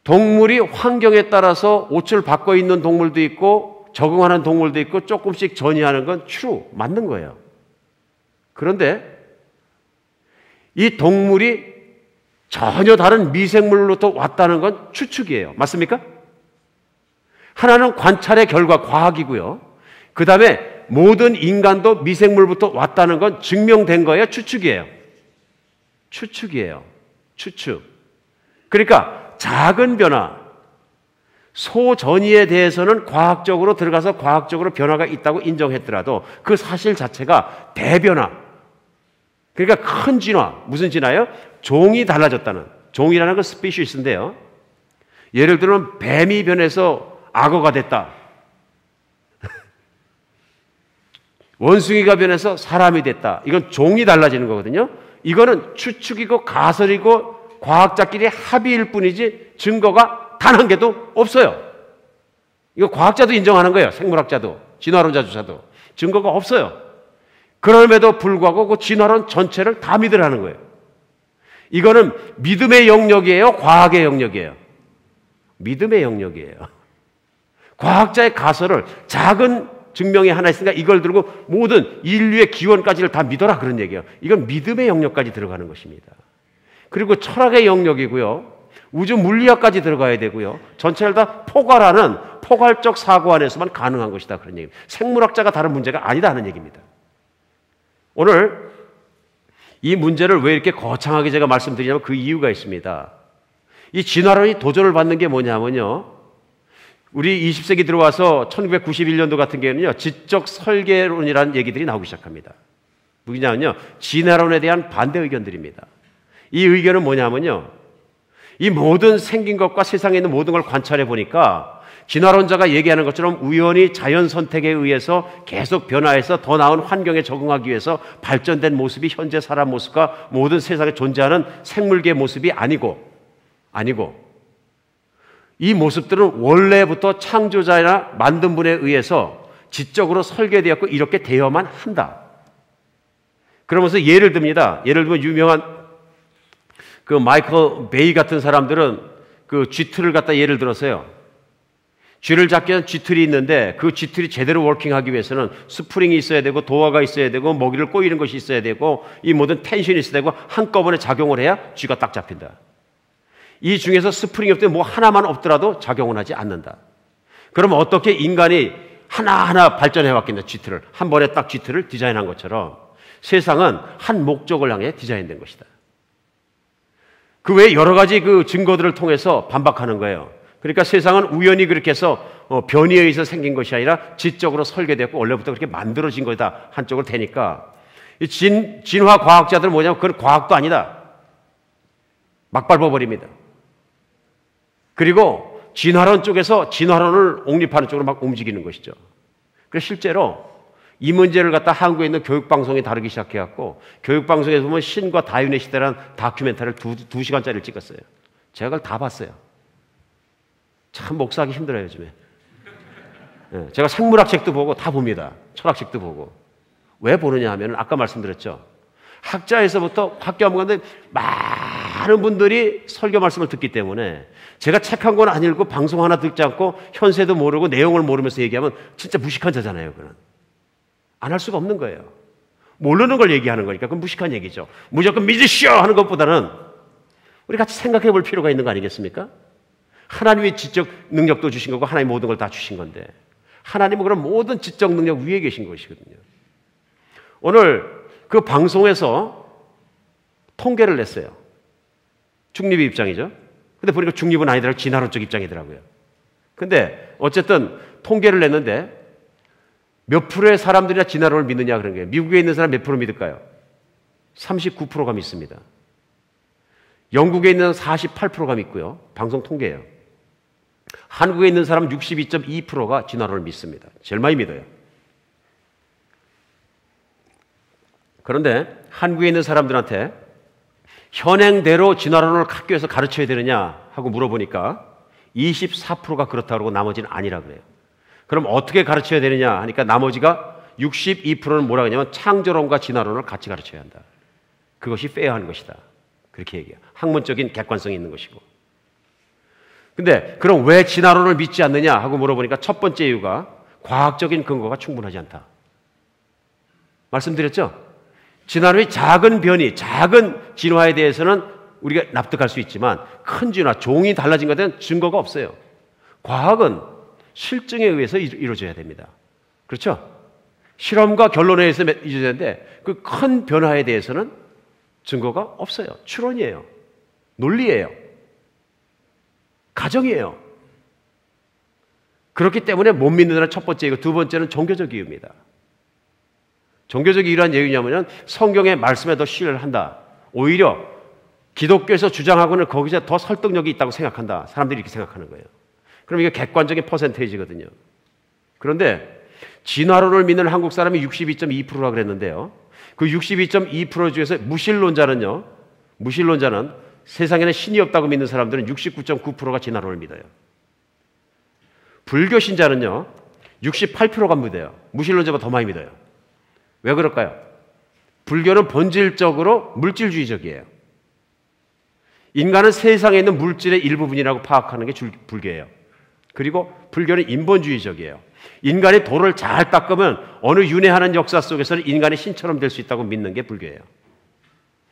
Speaker 1: 동물이 환경에 따라서 옷을 바꿔 입는 동물도 있고 적응하는 동물도 있고 조금씩 전이하는 건 true, 맞는 거예요. 그런데 이 동물이 전혀 다른 미생물로부터 왔다는 건 추측이에요. 맞습니까? 하나는 관찰의 결과, 과학이고요. 그 다음에 모든 인간도 미생물부터 왔다는 건 증명된 거예요? 추측이에요? 추측이에요. 추측. 그러니까 작은 변화, 소전이에 대해서는 과학적으로 들어가서 과학적으로 변화가 있다고 인정했더라도 그 사실 자체가 대변화, 그러니까 큰 진화, 무슨 진화예요? 종이 달라졌다는, 종이라는 건 스피시스인데요. 예를 들면 뱀이 변해서 악어가 됐다. 원숭이가 변해서 사람이 됐다. 이건 종이 달라지는 거거든요. 이거는 추측이고 가설이고 과학자끼리 합의일 뿐이지 증거가 단 한 개도 없어요. 이거 과학자도 인정하는 거예요. 생물학자도, 진화론자조차도. 증거가 없어요. 그럼에도 불구하고 그 진화론 전체를 다 믿으라는 거예요. 이거는 믿음의 영역이에요? 과학의 영역이에요? 믿음의 영역이에요. 과학자의 가설을 작은 증명이 하나 있으니까 이걸 들고 모든 인류의 기원까지를 다 믿어라 그런 얘기예요. 이건 믿음의 영역까지 들어가는 것입니다. 그리고 철학의 영역이고요. 우주 물리학까지 들어가야 되고요. 전체를 다 포괄하는 포괄적 사고 안에서만 가능한 것이다 그런 얘기입니다. 생물학자가 다른 문제가 아니다 하는 얘기입니다. 오늘 이 문제를 왜 이렇게 거창하게 제가 말씀드리냐면 그 이유가 있습니다. 이 진화론이 도전을 받는 게 뭐냐면요. 우리 20세기 들어와서 1991년도 같은 경우는요. 지적 설계론이라는 얘기들이 나오기 시작합니다. 뭐냐면요. 진화론에 대한 반대 의견들입니다. 이 의견은 뭐냐면요. 이 모든 생긴 것과 세상에 있는 모든 걸 관찰해 보니까 진화론자가 얘기하는 것처럼 우연히 자연 선택에 의해서 계속 변화해서 더 나은 환경에 적응하기 위해서 발전된 모습이 현재 사람 모습과 모든 세상에 존재하는 생물계의 모습이 아니고 이 모습들은 원래부터 창조자나 만든 분에 의해서 지적으로 설계되었고 이렇게 되어야만 한다. 그러면서 예를 듭니다. 예를 들면 유명한 그 마이클 베이 같은 사람들은 그 쥐틀을 갖다 예를 들었어요. 쥐를 잡기 위한 쥐틀이 있는데 그 쥐틀이 제대로 워킹하기 위해서는 스프링이 있어야 되고 도어가 있어야 되고 먹이를 꼬이는 것이 있어야 되고 이 모든 텐션이 있어야 되고 한꺼번에 작용을 해야 쥐가 딱 잡힌다. 이 중에서 스프링이 없더라도 뭐 하나만 없더라도 작용은 하지 않는다. 그러면 어떻게 인간이 하나하나 발전해 왔겠냐, 쥐틀을. 한 번에 딱 쥐틀을 디자인한 것처럼 세상은 한 목적을 향해 디자인된 것이다. 그 외에 여러 가지 그 증거들을 통해서 반박하는 거예요. 그러니까 세상은 우연히 그렇게 해서 변이에 의해서 생긴 것이 아니라 지적으로 설계됐고 원래부터 그렇게 만들어진 거다. 한쪽으로 되니까. 이 진화 과학자들은 뭐냐면 그건 과학도 아니다. 막 밟아버립니다. 그리고 진화론 쪽에서 진화론을 옹립하는 쪽으로 막 움직이는 것이죠. 그래서 실제로 이 문제를 갖다 한국에 있는 교육방송이 다루기 시작해갖고 교육방송에서 보면 신과 다윈의 시대라는 다큐멘터리를 2시간짜리를 찍었어요. 제가 그걸 다 봤어요. 참 목사하기 힘들어요 요즘에. 제가 생물학 책도 보고 다 봅니다. 철학책도 보고. 왜 보느냐 하면 아까 말씀드렸죠. 학자에서부터 학교 한 건데 많은 분들이 설교 말씀을 듣기 때문에 제가 책 한 권 안 읽고 방송 하나 듣지 않고 현세도 모르고 내용을 모르면서 얘기하면 진짜 무식한 자잖아요. 그건 안 할 수가 없는 거예요. 모르는 걸 얘기하는 거니까 그건 무식한 얘기죠. 무조건 믿으시오 하는 것보다는 우리 같이 생각해 볼 필요가 있는 거 아니겠습니까? 하나님이 지적 능력도 주신 거고 하나님이 모든 걸 다 주신 건데 하나님은 그런 모든 지적 능력 위에 계신 것이거든요. 오늘 그 방송에서 통계를 냈어요. 중립의 입장이죠. 근데 보니까 중립은 아니더라고요. 진화론 쪽 입장이더라고요. 근데 어쨌든 통계를 냈는데 몇 프로의 사람들이나 진화론을 믿느냐 그런 거예요. 미국에 있는 사람 몇 프로 믿을까요? 39%가 믿습니다. 영국에 있는 48%가 믿고요. 방송 통계예요. 한국에 있는 사람 62.2%가 진화론을 믿습니다. 제일 많이 믿어요. 그런데 한국에 있는 사람들한테 현행대로 진화론을 학교에서 가르쳐야 되느냐 하고 물어보니까 24%가 그렇다고 그러고 나머지는 아니라 그래요. 그럼 어떻게 가르쳐야 되느냐 하니까 나머지가 62%는 뭐라 하냐면 창조론과 진화론을 같이 가르쳐야 한다. 그것이 페어한 것이다. 그렇게 얘기해요. 학문적인 객관성이 있는 것이고. 근데 그럼 왜 진화론을 믿지 않느냐 하고 물어보니까 첫 번째 이유가 과학적인 근거가 충분하지 않다. 말씀드렸죠? 진화론의 작은 변이, 작은 진화에 대해서는 우리가 납득할 수 있지만 큰 진화, 종이 달라진 것에 대한 증거가 없어요. 과학은 실증에 의해서 이루어져야 됩니다. 그렇죠? 실험과 결론에 의해서 이루어지는데 그 큰 변화에 대해서는 증거가 없어요. 추론이에요. 논리예요. 가정이에요. 그렇기 때문에 못 믿는다는 첫 번째 이유, 두 번째는 종교적 이유입니다. 종교적 이유란 얘기냐면 성경의 말씀에 더 신뢰를 한다. 오히려 기독교에서 주장하고는 거기서 더 설득력이 있다고 생각한다. 사람들이 이렇게 생각하는 거예요. 그럼 이게 객관적인 퍼센테이지거든요. 그런데 진화론을 믿는 한국 사람이 62.2%라 그랬는데요. 그 62.2% 중에서 무신론자는 세상에는 신이 없다고 믿는 사람들은 69.9%가 진화론을 믿어요. 불교 신자는요. 68%가 믿어요. 무신론자보다 더 많이 믿어요. 왜 그럴까요? 불교는 본질적으로 물질주의적이에요. 인간은 세상에 있는 물질의 일부분이라고 파악하는 게 불교예요. 그리고 불교는 인본주의적이에요. 인간이 돌을 잘 닦으면 어느 윤회하는 역사 속에서는 인간이 신처럼 될 수 있다고 믿는 게 불교예요.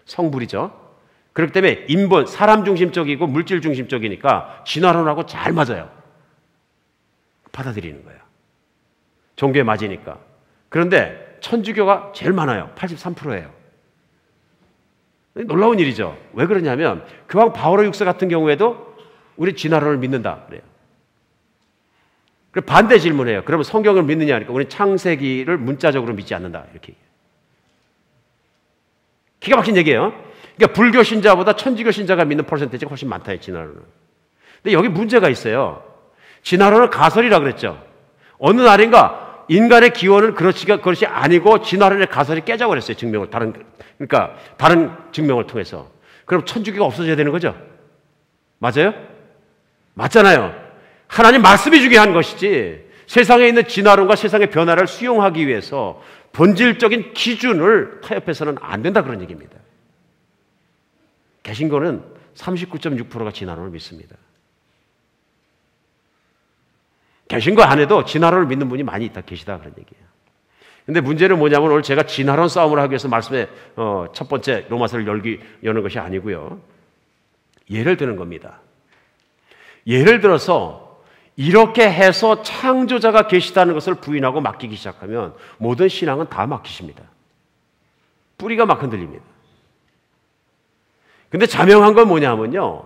Speaker 1: 성불이죠. 그렇기 때문에 인본, 사람 중심적이고 물질 중심적이니까 진화론하고 잘 맞아요. 받아들이는 거예요. 종교에 맞으니까. 그런데 천주교가 제일 많아요. 83%예요. 놀라운 일이죠. 왜 그러냐면 교황 바오로 6세 같은 경우에도 우리 진화론을 믿는다 그래요. 반대 질문해요. 그러면 성경을 믿느냐 하니까 우리는 창세기를 문자적으로 믿지 않는다. 이렇게. 기가 막힌 얘기예요. 그러니까 불교 신자보다 천주교 신자가 믿는 퍼센테이지가 훨씬 많다. 진화론은. 근데 여기 문제가 있어요. 진화론은 가설이라 그랬죠. 어느 날인가 인간의 기원은 그것이 아니고 진화론의 가설이 깨져버렸어요. 증명을 다른 증명을 통해서. 그럼 천주교가 없어져야 되는 거죠? 맞아요? 맞잖아요. 하나님 말씀이 중요한 것이지 세상에 있는 진화론과 세상의 변화를 수용하기 위해서 본질적인 기준을 타협해서는 안 된다 그런 얘기입니다. 개신교는 39.6%가 진화론을 믿습니다. 개신교 안에도 진화론을 믿는 분이 많이 계시다 그런 얘기예요. 근데 문제는 뭐냐면 오늘 제가 진화론 싸움을 하기 위해서 말씀의 첫 번째 로마서를 여는 것이 아니고요. 예를 드는 겁니다. 예를 들어서 이렇게 해서 창조자가 계시다는 것을 부인하고 맡기기 시작하면 모든 신앙은 다 막히십니다. 뿌리가 막 흔들립니다. 근데 자명한 건 뭐냐면요.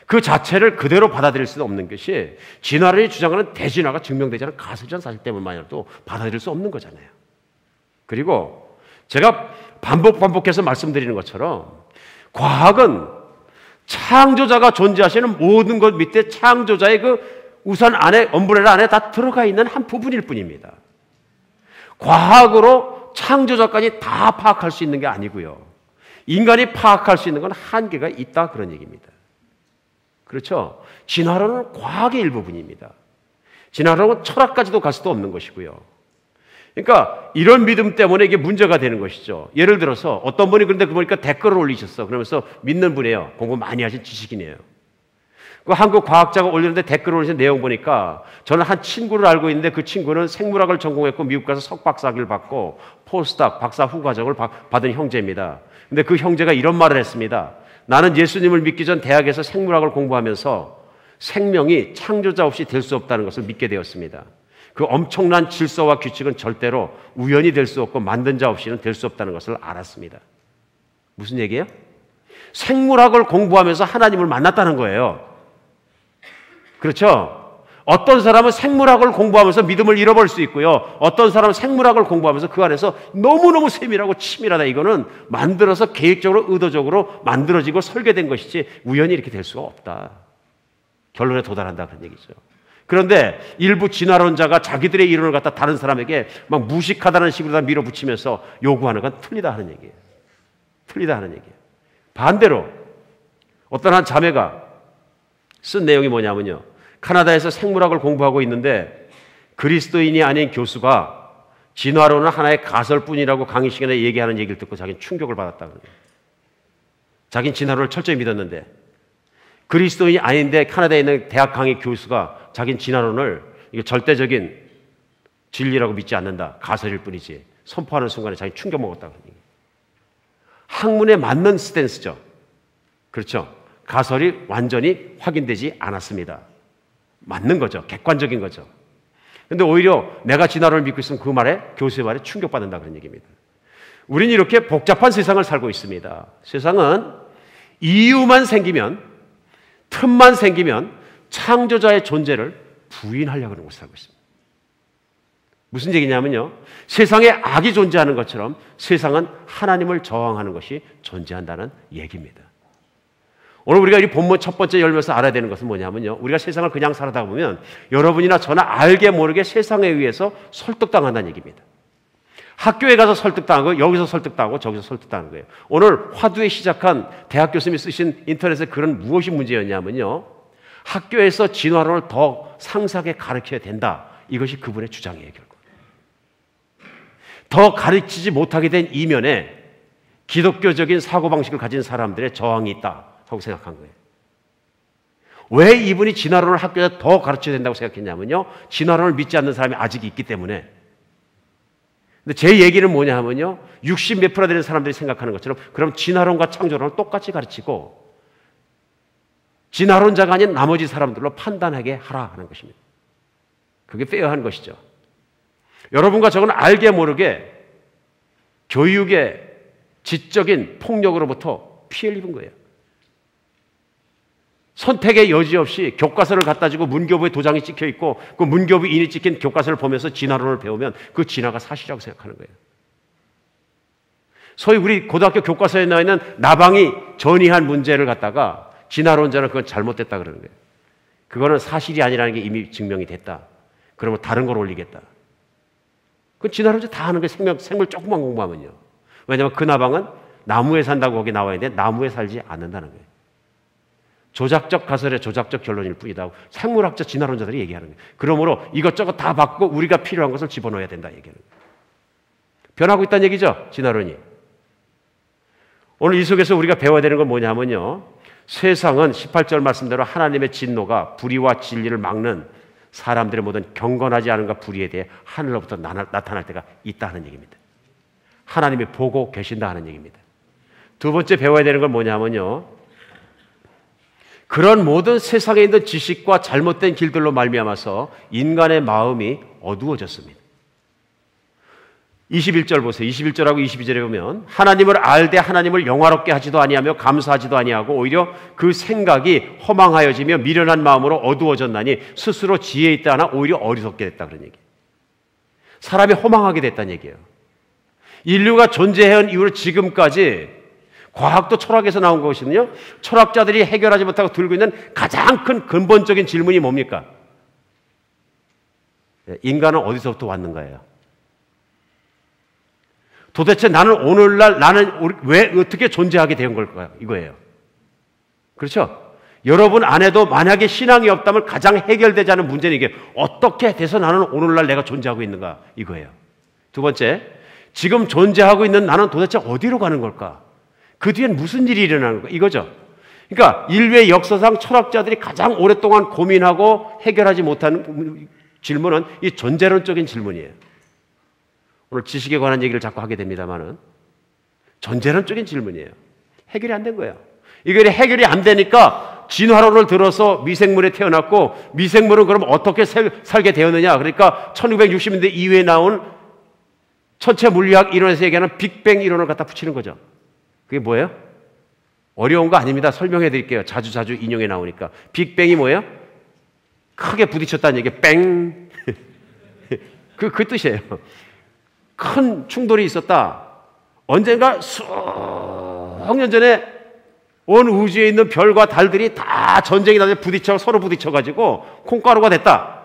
Speaker 1: 그 자체를 그대로 받아들일 수는 없는 것이 진화론이 주장하는 대진화가 증명되지 않은 가설적 사실 때문만이라도 받아들일 수 없는 거잖아요. 그리고 제가 반복해서 말씀드리는 것처럼 과학은 창조자가 존재하시는 모든 것 밑에 창조자의 그 우산 안에, 엄브레라 안에 다 들어가 있는 한 부분일 뿐입니다. 과학으로 창조자까지 다 파악할 수 있는 게 아니고요. 인간이 파악할 수 있는 건 한계가 있다 그런 얘기입니다. 그렇죠? 진화론은 과학의 일부분입니다. 진화론은 철학까지도 갈 수도 없는 것이고요. 그러니까 이런 믿음 때문에 이게 문제가 되는 것이죠. 예를 들어서 어떤 분이 그런데 보니까 댓글을 올리셨어. 그러면서 믿는 분이에요. 공부 많이 하신 지식인이에요. 그 한국 과학자가 올렸는데 댓글을 올리신 내용 보니까 저는 한 친구를 알고 있는데 그 친구는 생물학을 전공했고 미국 가서 석박사학위를 받고 포스닥 박사 후과정을 받은 형제입니다. 근데 그 형제가 이런 말을 했습니다. 나는 예수님을 믿기 전 대학에서 생물학을 공부하면서 생명이 창조자 없이 될 수 없다는 것을 믿게 되었습니다. 그 엄청난 질서와 규칙은 절대로 우연이 될 수 없고 만든 자 없이는 될 수 없다는 것을 알았습니다. 무슨 얘기예요? 생물학을 공부하면서 하나님을 만났다는 거예요. 그렇죠? 어떤 사람은 생물학을 공부하면서 믿음을 잃어버릴 수 있고요. 어떤 사람은 생물학을 공부하면서 그 안에서 너무너무 세밀하고 치밀하다. 이거는 만들어서 계획적으로 의도적으로 만들어지고 설계된 것이지 우연히 이렇게 될 수가 없다. 결론에 도달한다 그런 얘기죠. 그런데 일부 진화론자가 자기들의 이론을 갖다 다른 사람에게 막 무식하다는 식으로 다 밀어붙이면서 요구하는 건 틀리다 하는 얘기예요. 틀리다 하는 얘기예요. 반대로 어떤 한 자매가 쓴 내용이 뭐냐면요. 카나다에서 생물학을 공부하고 있는데 그리스도인이 아닌 교수가 진화론은 하나의 가설뿐이라고 강의 시간에 얘기하는 얘기를 듣고 자기는 충격을 받았다고 그래요. 자기는 진화론을 철저히 믿었는데 그리스도인이 아닌데 카나다에 있는 대학 강의 교수가 자기는 진화론을 이게 절대적인 진리라고 믿지 않는다. 가설일 뿐이지. 선포하는 순간에 자기는 충격 먹었다고 그래요. 학문에 맞는 스탠스죠. 그렇죠. 가설이 완전히 확인되지 않았습니다. 맞는 거죠. 객관적인 거죠. 그런데 오히려 내가 진화론을 믿고 있으면 그 말에 교수의 말에 충격받는다 그런 얘기입니다. 우리는 이렇게 복잡한 세상을 살고 있습니다. 세상은 이유만 생기면 틈만 생기면 창조자의 존재를 부인하려고 하는 곳을 살고 있습니다. 무슨 얘기냐면요. 세상에 악이 존재하는 것처럼 세상은 하나님을 저항하는 것이 존재한다는 얘기입니다. 오늘 우리가 이 본문 첫 번째 열면서 알아야 되는 것은 뭐냐면요. 우리가 세상을 그냥 살아다 보면 여러분이나 저나 알게 모르게 세상에 의해서 설득당한다는 얘기입니다. 학교에 가서 설득당하고 여기서 설득당하고 저기서 설득당하는 거예요. 오늘 화두에 시작한 대학 교수님이 쓰신 인터넷의 글은 무엇이 문제였냐면요. 학교에서 진화론을 더 상세하게 가르쳐야 된다. 이것이 그분의 주장이에요. 결국. 더 가르치지 못하게 된 이면에 기독교적인 사고방식을 가진 사람들의 저항이 있다 하고 생각한 거예요. 왜 이분이 진화론을 학교에서 더 가르쳐야 된다고 생각했냐면요. 진화론을 믿지 않는 사람이 아직 있기 때문에. 근데 제 얘기는 뭐냐 하면요. 60 몇 프로 되는 사람들이 생각하는 것처럼 그럼 진화론과 창조론을 똑같이 가르치고 진화론자가 아닌 나머지 사람들로 판단하게 하라 하는 것입니다. 그게 페어한 것이죠. 여러분과 저는 알게 모르게 교육의 지적인 폭력으로부터 피해를 입은 거예요. 선택의 여지 없이 교과서를 갖다 주고 문교부에 도장이 찍혀 있고 그 문교부 인이 찍힌 교과서를 보면서 진화론을 배우면 그 진화가 사실이라고 생각하는 거예요. 소위 우리 고등학교 교과서에 나와 있는 나방이 전이한 문제를 갖다가 진화론자는 그건 잘못됐다 그러는 거예요. 그거는 사실이 아니라는 게 이미 증명이 됐다. 그러면 다른 걸 올리겠다. 그 진화론자 다 하는 게 생물 조금만 공부하면요. 왜냐하면 그 나방은 나무에 산다고 거기 나와 있는데 나무에 살지 않는다는 거예요. 조작적 가설의 조작적 결론일 뿐이다. 생물학자 진화론자들이 얘기하는 거예요. 그러므로 이것저것 다 바꾸고 우리가 필요한 것을 집어넣어야 된다 얘기하는 거예요. 변하고 있다는 얘기죠. 진화론이. 오늘 이 속에서 우리가 배워야 되는 건 뭐냐면요. 세상은 18절 말씀대로 하나님의 진노가 불의와 진리를 막는 사람들의 모든 경건하지 않은가 불의에 대해 하늘로부터 나타날 때가 있다는 얘기입니다. 하나님이 보고 계신다 하는 얘기입니다. 두 번째 배워야 되는 건 뭐냐면요. 그런 모든 세상에 있는 지식과 잘못된 길들로 말미암아서 인간의 마음이 어두워졌습니다. 21절 보세요. 21절하고 22절에 보면 하나님을 알되 하나님을 영화롭게 하지도 아니하며 감사하지도 아니하고 오히려 그 생각이 허망하여지며 미련한 마음으로 어두워졌나니 스스로 지혜 있다 하나 오히려 어리석게 됐다 그런 얘기예요. 사람이 허망하게 됐다는 얘기예요. 인류가 존재해온 이후로 지금까지 과학도 철학에서 나온 것이거든요. 철학자들이 해결하지 못하고 들고 있는 가장 큰 근본적인 질문이 뭡니까? 인간은 어디서부터 왔는가예요? 도대체 나는 오늘날 나는 왜 어떻게 존재하게 된 걸까요? 이거예요. 그렇죠? 여러분 안에도 만약에 신앙이 없다면 가장 해결되지 않은 문제는 이게 어떻게 돼서 나는 오늘날 내가 존재하고 있는가 이거예요. 두 번째, 지금 존재하고 있는 나는 도대체 어디로 가는 걸까? 그 뒤엔 무슨 일이 일어나는 걸까? 이거죠. 그러니까 인류의 역사상 철학자들이 가장 오랫동안 고민하고 해결하지 못한 질문은 이 존재론적인 질문이에요. 오늘 지식에 관한 얘기를 자꾸 하게 됩니다만은 존재론적인 질문이에요. 해결이 안 된 거예요. 이게 해결이 안 되니까 진화론을 들어서 미생물에 태어났고 미생물은 그럼 어떻게 살게 되었느냐? 그러니까 1960년대 이후에 나온 천체 물리학 이론에서 얘기하는 빅뱅 이론을 갖다 붙이는 거죠. 그게 뭐예요? 어려운 거 아닙니다. 설명해 드릴게요. 자주 인용해 나오니까. 빅뱅이 뭐예요? 크게 부딪혔다는 얘기예요. 뺑. 그 뜻이에요. 큰 충돌이 있었다. 언젠가 수억 년 전에 온 우주에 있는 별과 달들이 다 전쟁이 나서 서로 부딪혀가지고 콩가루가 됐다.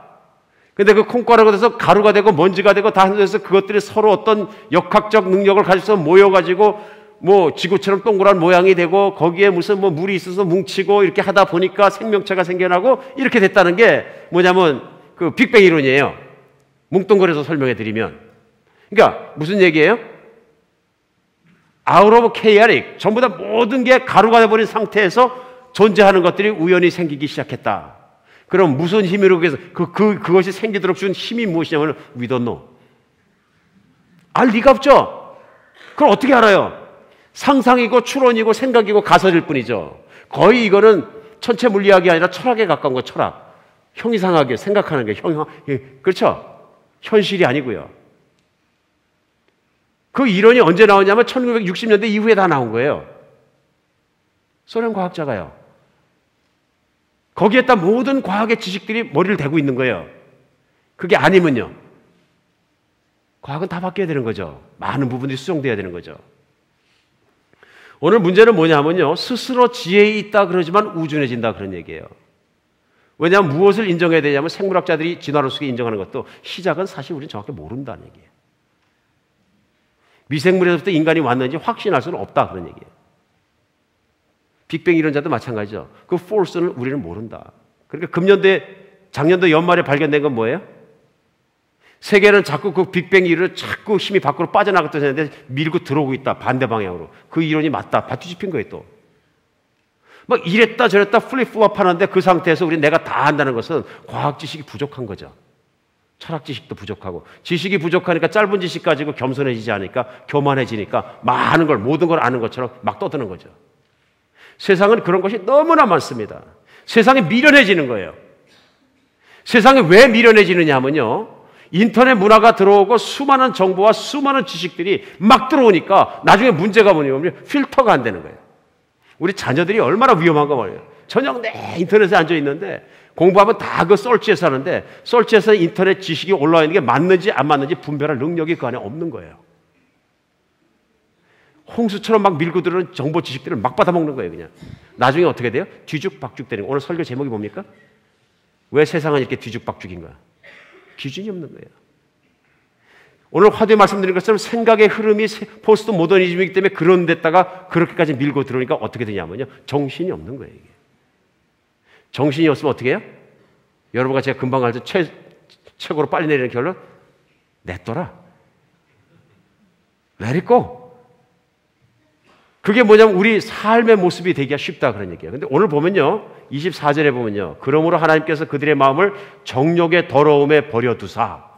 Speaker 1: 근데 그 콩가루가 돼서 가루가 되고 먼지가 되고 다 해서 그것들이 서로 어떤 역학적 능력을 가지고서 모여가지고 뭐 지구처럼 동그란 모양이 되고 거기에 무슨 뭐 물이 있어서 뭉치고 이렇게 하다 보니까 생명체가 생겨나고 이렇게 됐다는 게 뭐냐면 그 빅뱅 이론이에요. 뭉뚱그려서 설명해 드리면. 그러니까 무슨 얘기예요? Out of chaotic. 전부 다 모든 게 가루가 돼버린 상태에서 존재하는 것들이 우연히 생기기 시작했다. 그럼 무슨 힘으로 해서 그것이 생기도록 준 힘이 무엇이냐면 we don't know. 알 리가 없죠. 그걸 어떻게 알아요? 상상이고 추론이고 생각이고 가설일 뿐이죠. 거의 이거는 천체 물리학이 아니라 철학에 가까운 거 철학. 형이상하게 생각하는 게 그렇죠? 현실이 아니고요. 그 이론이 언제 나오냐면 1960년대 이후에 다 나온 거예요. 소련 과학자가요. 거기에다 모든 과학의 지식들이 머리를 대고 있는 거예요. 그게 아니면요. 과학은 다 바뀌어야 되는 거죠. 많은 부분들이 수정돼야 되는 거죠. 오늘 문제는 뭐냐면요. 스스로 지혜에 있다 그러지만 우준해진다 그런 얘기예요. 왜냐하면 무엇을 인정해야 되냐면 생물학자들이 진화론 속에 인정하는 것도 시작은 사실 우리는 정확히 모른다는 얘기예요. 미생물에서부터 인간이 왔는지 확신할 수는 없다 그런 얘기예요. 빅뱅 이론자도 마찬가지죠. 그 포스는 우리는 모른다. 그러니까 작년도 연말에 발견된 건 뭐예요? 세계는 자꾸 그 빅뱅 이론을 자꾸 힘이 밖으로 빠져나갔다 했는데 밀고 들어오고 있다. 반대 방향으로. 그 이론이 맞다. 뒤집힌 거예요 또. 막 이랬다 저랬다 플립플롭 하는데 그 상태에서 우리 내가 다 안다는 것은 과학 지식이 부족한 거죠. 철학 지식도 부족하고 지식이 부족하니까 짧은 지식 가지고 겸손해지지 않으니까 교만해지니까 많은 걸 모든 걸 아는 것처럼 막 떠드는 거죠. 세상은 그런 것이 너무나 많습니다. 세상이 미련해지는 거예요. 세상이 왜 미련해지느냐 하면요. 인터넷 문화가 들어오고 수많은 정보와 수많은 지식들이 막 들어오니까 나중에 문제가 뭐냐면 필터가 안 되는 거예요. 우리 자녀들이 얼마나 위험한가 말이에요. 저녁 내 인터넷에 앉아 있는데 공부하면 다 그 서치에서 하는데 서치에서 인터넷 지식이 올라와 있는 게 맞는지 안 맞는지 분별할 능력이 그 안에 없는 거예요. 홍수처럼 막 밀고 들어오는 정보 지식들을 막 받아먹는 거예요 그냥. 나중에 어떻게 돼요? 뒤죽박죽 되는 거예요. 오늘 설교 제목이 뭡니까? 왜 세상은 이렇게 뒤죽박죽인 거야? 기준이 없는 거예요. 오늘 화두에 말씀드린 것처럼 생각의 흐름이 포스트 모더니즘이기 때문에 그런 데다가 그렇게까지 밀고 들어오니까 어떻게 되냐면요. 정신이 없는 거예요. 이게. 정신이 없으면 어떻게 해요? 여러분과 제가 금방 알죠. 최고로 빨리 내리는 결론? 냅둬라. Let it go. 그게 뭐냐면 우리 삶의 모습이 되기가 쉽다 그런 얘기예요. 근데 오늘 보면요. 24절에 보면요. 그러므로 하나님께서 그들의 마음을 정욕의 더러움에 버려두사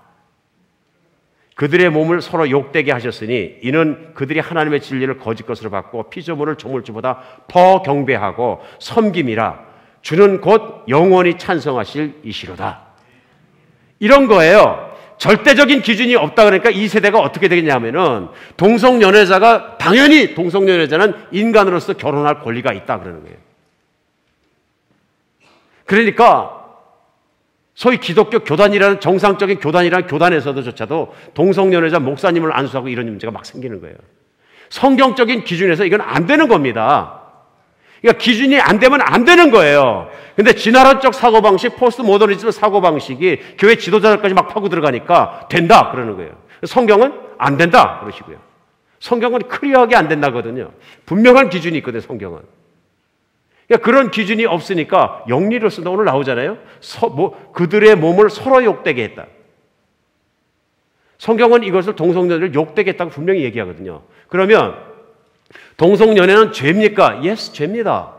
Speaker 1: 그들의 몸을 서로 욕되게 하셨으니 이는 그들이 하나님의 진리를 거짓 것으로 받고 피조물을 조물주보다 더 경배하고 섬김이라 주는 곧 영원히 찬성하실 이시로다. 이런 거예요. 절대적인 기준이 없다 그러니까 이 세대가 어떻게 되겠냐면은 동성연애자가 당연히 동성연애자는 인간으로서 결혼할 권리가 있다 그러는 거예요. 그러니까 소위 기독교 교단이라는 정상적인 교단이라는 교단에서도조차도 동성연애자 목사님을 안수하고 이런 문제가 막 생기는 거예요. 성경적인 기준에서 이건 안 되는 겁니다. 그러니까 기준이 안 되면 안 되는 거예요. 근데 진화론적 사고방식, 포스트 모더니즘 사고방식이 교회 지도자들까지 막 파고 들어가니까 된다 그러는 거예요. 성경은 안 된다 그러시고요. 성경은 클리어하게 안 된다거든요. 분명한 기준이 있거든요. 성경은. 그러니까 그런 기준이 없으니까 영리를 쓴다. 오늘 나오잖아요. 그들의 몸을 서로 욕되게 했다. 성경은 이것을 동성연애를 욕되게 했다고 분명히 얘기하거든요. 그러면 동성연애는 죄입니까? Yes, 죄입니다.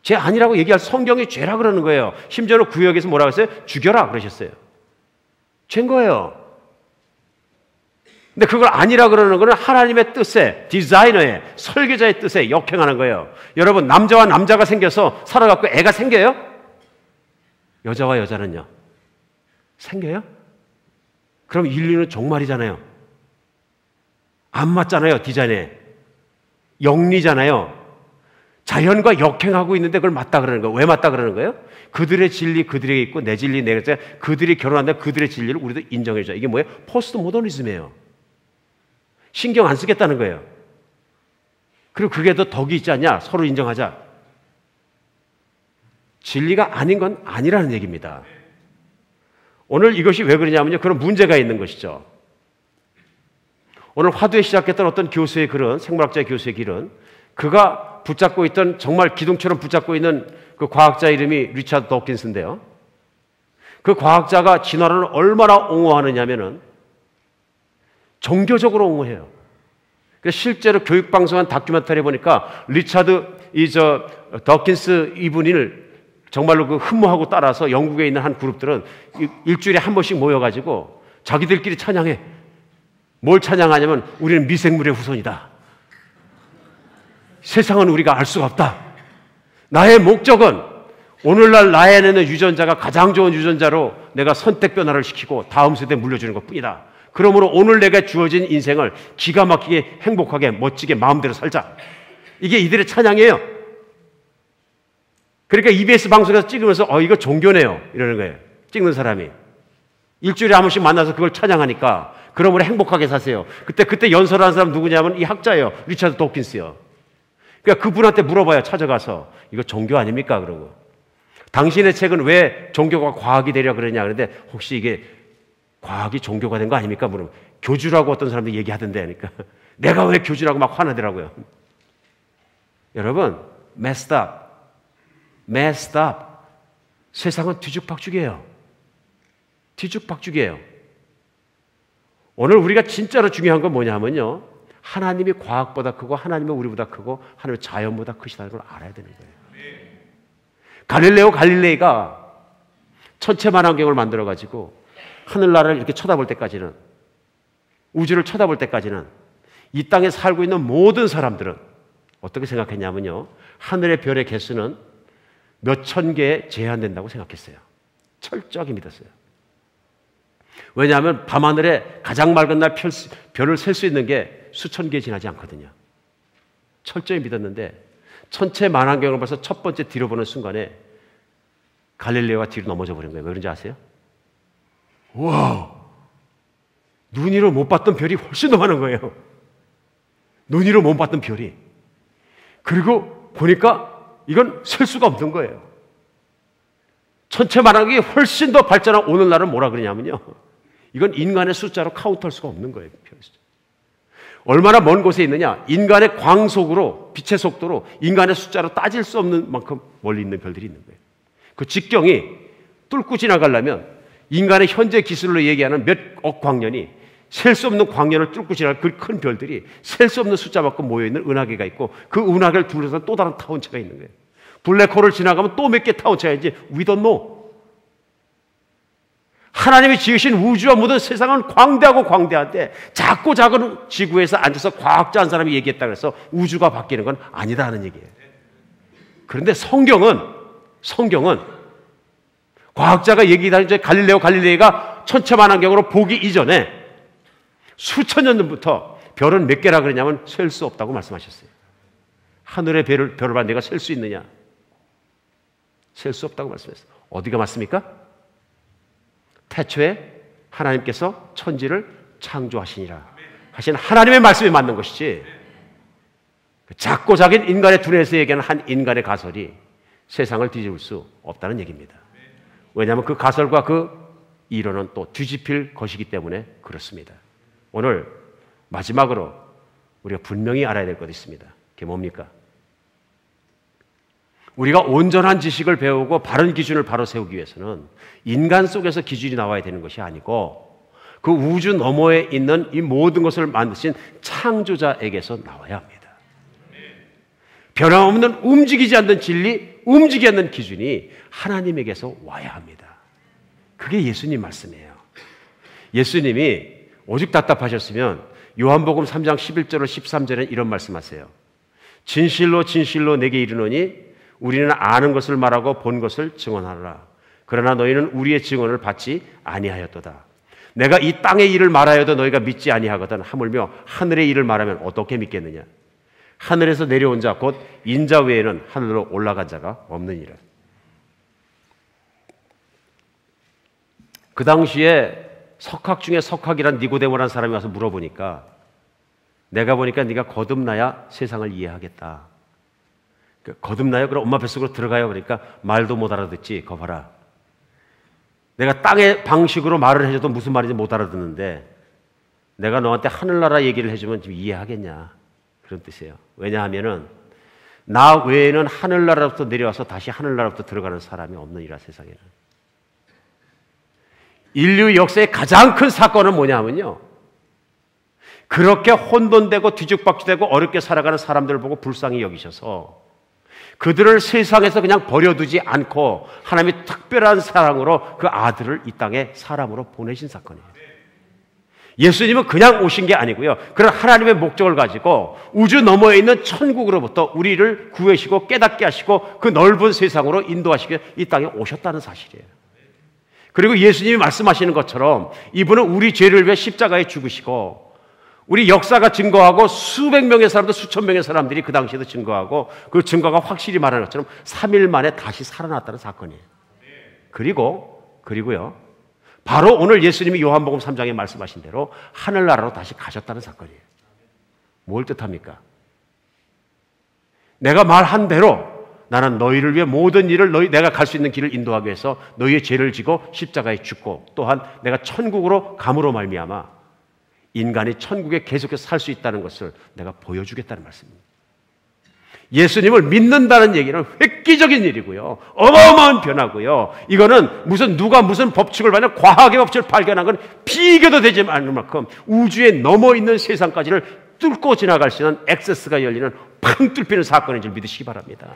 Speaker 1: 죄 아니라고 얘기할 성경이 죄라 그러는 거예요. 심지어는 구역에서 뭐라고 했어요? 죽여라 그러셨어요. 죄인 거예요. 근데 그걸 아니라 그러는 거는 하나님의 뜻에, 디자이너의, 설계자의 뜻에 역행하는 거예요. 여러분, 남자와 남자가 생겨서 살아갖고 애가 생겨요? 여자와 여자는요? 생겨요? 그럼 인류는 종말이잖아요. 안 맞잖아요, 디자인에. 영리잖아요. 자연과 역행하고 있는데 그걸 맞다 그러는 거예요. 왜 맞다 그러는 거예요? 그들의 진리 그들에게 있고 내 진리 내가 있어요. 그들이 결혼한다 그들의 진리를 우리도 인정해줘요. 이게 뭐예요? 포스트 모더니즘이에요. 신경 안 쓰겠다는 거예요. 그리고 그게 더 덕이 있지 않냐? 서로 인정하자. 진리가 아닌 건 아니라는 얘기입니다. 오늘 이것이 왜 그러냐면요. 그런 문제가 있는 것이죠. 오늘 화두에 시작했던 어떤 교수의 글은, 생물학자 교수의 글은 그가 붙잡고 있던 정말 기둥처럼 붙잡고 있는 그 과학자 이름이 리차드 도킨스인데요. 그 과학자가 진화론을 얼마나 옹호하느냐면은 종교적으로 옹호해요. 실제로 교육방송한 다큐멘터리 보니까 리차드 더킨스 이분을 정말로 그 흠모하고 따라서 영국에 있는 한 그룹들은 일주일에 한 번씩 모여가지고 자기들끼리 찬양해. 뭘 찬양하냐면 우리는 미생물의 후손이다. 세상은 우리가 알 수가 없다. 나의 목적은 오늘날 나의 안에 있는 유전자가 가장 좋은 유전자로 내가 선택 변화를 시키고 다음 세대에 물려주는 것뿐이다. 그러므로 오늘 내가 주어진 인생을 기가 막히게 행복하게 멋지게 마음대로 살자. 이게 이들의 찬양이에요. 그러니까 EBS 방송에서 찍으면서 이거 종교네요 이러는 거예요. 찍는 사람이. 일주일에 한 번씩 만나서 그걸 찬양하니까 그러므로 행복하게 사세요. 그때 연설하는 사람 누구냐면 이 학자예요. 리차드 도킨스요. 그러니까 그분한테 물어봐요. 찾아가서. 이거 종교 아닙니까? 그러고. 당신의 책은 왜 종교가 과학이 되려 그러냐. 그런데 혹시 이게 과학이 종교가 된 거 아닙니까? 물으면 교주라고 어떤 사람들이 얘기하던데 하니까 내가 왜 교주라고 막 화나더라고요. 여러분, messed up. 세상은 뒤죽박죽이에요. 뒤죽박죽이에요. 오늘 우리가 진짜로 중요한 건 뭐냐면요. 하나님이 과학보다 크고 하나님은 우리보다 크고 하나님은 자연보다 크시다는 걸 알아야 되는 거예요. 갈릴레오 갈릴레이가 천체만환경을 만들어가지고 하늘나라를 이렇게 쳐다볼 때까지는, 우주를 쳐다볼 때까지는 이 땅에 살고 있는 모든 사람들은 어떻게 생각했냐면요. 하늘의 별의 개수는 몇천 개에 제한된다고 생각했어요. 철저하게 믿었어요. 왜냐하면 밤하늘에 가장 맑은 날 별을 셀 수 있는 게 수천 개 지나지 않거든요. 철저히 믿었는데 천체 만환경을 봐서 첫 번째 뒤로 보는 순간에 갈릴레오가 뒤로 넘어져 버린 거예요. 왜 그런지 아세요? 와, 눈으로 못 봤던 별이 훨씬 더 많은 거예요. 눈으로 못 봤던 별이. 그리고 보니까 이건 셀 수가 없는 거예요. 천체 만환경이 훨씬 더 발전한 오늘날은 뭐라 그러냐면요. 이건 인간의 숫자로 카운트할 수가 없는 거예요. 얼마나 먼 곳에 있느냐? 인간의 광속으로, 빛의 속도로 인간의 숫자로 따질 수 없는 만큼 멀리 있는 별들이 있는 거예요. 그 직경이 뚫고 지나가려면 인간의 현재 기술로 얘기하는 몇 억 광년이 셀 수 없는 광년을 뚫고 지나갈 그 큰 별들이 셀 수 없는 숫자만큼 모여있는 은하계가 있고 그 은하계를 둘러서 또 다른 타원체가 있는 거예요. 블랙홀을 지나가면 또 몇 개 타원체가 있지 we don't know. 하나님이 지으신 우주와 모든 세상은 광대하고 광대한데 작고 작은 지구에서 앉아서 과학자 한 사람이 얘기했다 그래서 우주가 바뀌는 건 아니다 하는 얘기예요. 그런데 성경은 과학자가 얘기하는 갈릴레오 갈릴레이가 천체만환경으로 보기 이전에 수천 년 전부터 별은 몇 개라 그러냐면 셀 수 없다고 말씀하셨어요. 하늘의 별을 봐 내가 셀 수 있느냐? 셀 수 없다고 말씀했어요. 어디가 맞습니까? 태초에 하나님께서 천지를 창조하시니라 하신 하나님의 말씀이 맞는 것이지 작고 작은 인간의 두뇌에서 얘기하는 한 인간의 가설이 세상을 뒤집을 수 없다는 얘기입니다. 왜냐하면 그 가설과 그 이론은 또 뒤집힐 것이기 때문에 그렇습니다. 오늘 마지막으로 우리가 분명히 알아야 될 것이 있습니다. 그게 뭡니까? 우리가 온전한 지식을 배우고 바른 기준을 바로 세우기 위해서는 인간 속에서 기준이 나와야 되는 것이 아니고 그 우주 너머에 있는 이 모든 것을 만드신 창조자에게서 나와야 합니다. 변함없는 움직이지 않는 진리, 움직이지 않는 기준이 하나님에게서 와야 합니다. 그게 예수님 말씀이에요. 예수님이 오직 답답하셨으면 요한복음 3장 11절로 13절에 이런 말씀하세요. 진실로 진실로 내게 이르노니 우리는 아는 것을 말하고 본 것을 증언하노라. 그러나 너희는 우리의 증언을 받지 아니하였도다. 내가 이 땅의 일을 말하여도 너희가 믿지 아니하거든. 하물며 하늘의 일을 말하면 어떻게 믿겠느냐. 하늘에서 내려온 자 곧 인자 외에는 하늘로 올라간 자가 없느니라. 그 당시에 석학 중에 석학이란 니고데모라는 사람이 와서 물어보니까 내가 보니까 네가 거듭나야 세상을 이해하겠다. 거듭나요? 그럼 엄마 뱃속으로 들어가요. 그러니까 말도 못 알아듣지. 거 봐라. 내가 땅의 방식으로 말을 해줘도 무슨 말인지 못 알아듣는데 내가 너한테 하늘나라 얘기를 해주면 좀 이해하겠냐. 그런 뜻이에요. 왜냐하면은 나 외에는 하늘나라부터 내려와서 다시 하늘나라부터 들어가는 사람이 없느니라 세상에는. 인류 역사의 가장 큰 사건은 뭐냐면요. 그렇게 혼돈되고 뒤죽박죽되고 어렵게 살아가는 사람들을 보고 불쌍히 여기셔서 그들을 세상에서 그냥 버려두지 않고 하나님의 특별한 사랑으로 그 아들을 이 땅에 사람으로 보내신 사건이에요. 예수님은 그냥 오신 게 아니고요. 그런 하나님의 목적을 가지고 우주 너머에 있는 천국으로부터 우리를 구하시고 깨닫게 하시고 그 넓은 세상으로 인도하시기 위해 이 땅에 오셨다는 사실이에요. 그리고 예수님이 말씀하시는 것처럼 이분은 우리 죄를 위해 십자가에 죽으시고 우리 역사가 증거하고 수백 명의 사람들, 수천 명의 사람들이 그 당시에도 증거하고 그 증거가 확실히 말하는 것처럼 3일 만에 다시 살아났다는 사건이에요. 그리고요. 바로 오늘 예수님이 요한복음 3장에 말씀하신 대로 하늘나라로 다시 가셨다는 사건이에요. 뭘 뜻합니까? 내가 말한 대로 나는 너희를 위해 모든 일을 내가 갈 수 있는 길을 인도하기 위해서 너희의 죄를 지고 십자가에 죽고 또한 내가 천국으로 감으로 말미암아 인간이 천국에 계속해서 살 수 있다는 것을 내가 보여주겠다는 말씀입니다. 예수님을 믿는다는 얘기는 획기적인 일이고요. 어마어마한 변화고요. 이거는 누가 무슨 법칙을 발견, 과학의 법칙을 발견한 건 비교도 되지 않을 만큼 우주에 넘어 있는 세상까지를 뚫고 지나갈 수 있는 액세스가 열리는 팡 뚫히는 사건인 줄 믿으시기 바랍니다.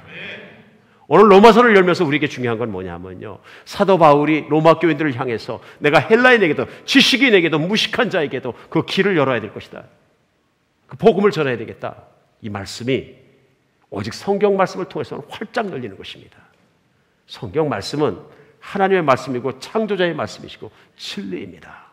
Speaker 1: 오늘 로마서를 열면서 우리에게 중요한 건 뭐냐면요. 사도 바울이 로마 교인들을 향해서 내가 헬라인에게도 지식인에게도 무식한 자에게도 그 길을 열어야 될 것이다. 그 복음을 전해야 되겠다. 이 말씀이 오직 성경 말씀을 통해서는 활짝 열리는 것입니다. 성경 말씀은 하나님의 말씀이고 창조자의 말씀이시고 진리입니다.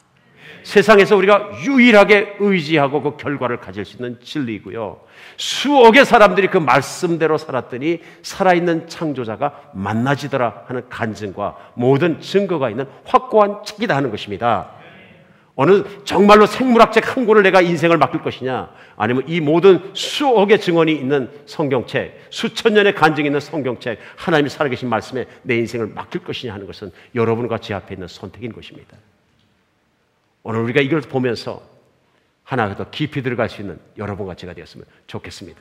Speaker 1: 세상에서 우리가 유일하게 의지하고 그 결과를 가질 수 있는 진리이고요. 수억의 사람들이 그 말씀대로 살았더니 살아있는 창조자가 만나지더라 하는 간증과 모든 증거가 있는 확고한 책이다 하는 것입니다. 어느 정말로 생물학책 한 권을 내가 인생을 맡길 것이냐, 아니면 이 모든 수억의 증언이 있는 성경책, 수천 년의 간증이 있는 성경책, 하나님이 살아계신 말씀에 내 인생을 맡길 것이냐 하는 것은 여러분과 제 앞에 있는 선택인 것입니다. 오늘 우리가 이걸 보면서 하나 더 깊이 들어갈 수 있는 여러분과 제가 되었으면 좋겠습니다.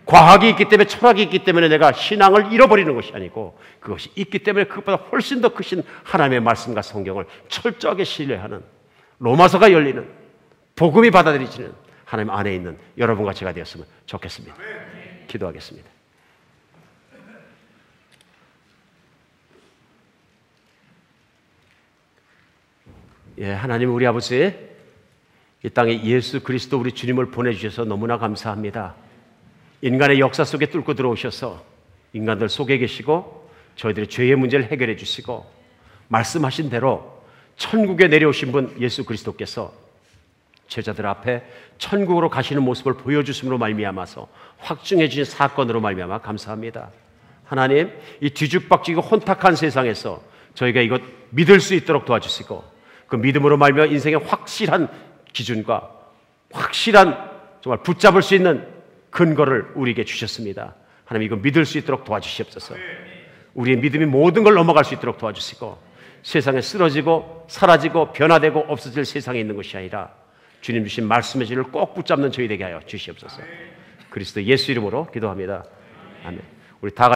Speaker 1: 과학이 있기 때문에, 철학이 있기 때문에 내가 신앙을 잃어버리는 것이 아니고 그것이 있기 때문에 그것보다 훨씬 더 크신 하나님의 말씀과 성경을 철저하게 신뢰하는, 로마서가 열리는, 복음이 받아들이지는 하나님 안에 있는 여러분과 제가 되었으면 좋겠습니다. 기도하겠습니다. 하나님 우리 아버지, 이 땅에 예수 그리스도 우리 주님을 보내주셔서 너무나 감사합니다. 인간의 역사 속에 뚫고 들어오셔서 인간들 속에 계시고 저희들의 죄의 문제를 해결해 주시고 말씀하신 대로 천국에 내려오신 분 예수 그리스도께서 제자들 앞에 천국으로 가시는 모습을 보여주심으로 말미암아서 확증해 주신 사건으로 말미암아 감사합니다. 하나님, 이 뒤죽박죽이고 혼탁한 세상에서 저희가 이것 믿을 수 있도록 도와주시고 그 믿음으로 말미암아 인생의 확실한 기준과 확실한 정말 붙잡을 수 있는 근거를 우리에게 주셨습니다. 하나님, 이거 믿을 수 있도록 도와주시옵소서. 우리의 믿음이 모든 걸 넘어갈 수 있도록 도와주시고 세상에 쓰러지고 사라지고 변화되고 없어질 세상에 있는 것이 아니라 주님 주신 말씀의 진리를 꼭 붙잡는 저희 되게 하여 주시옵소서. 그리스도 예수 이름으로 기도합니다. 아멘. 우리 다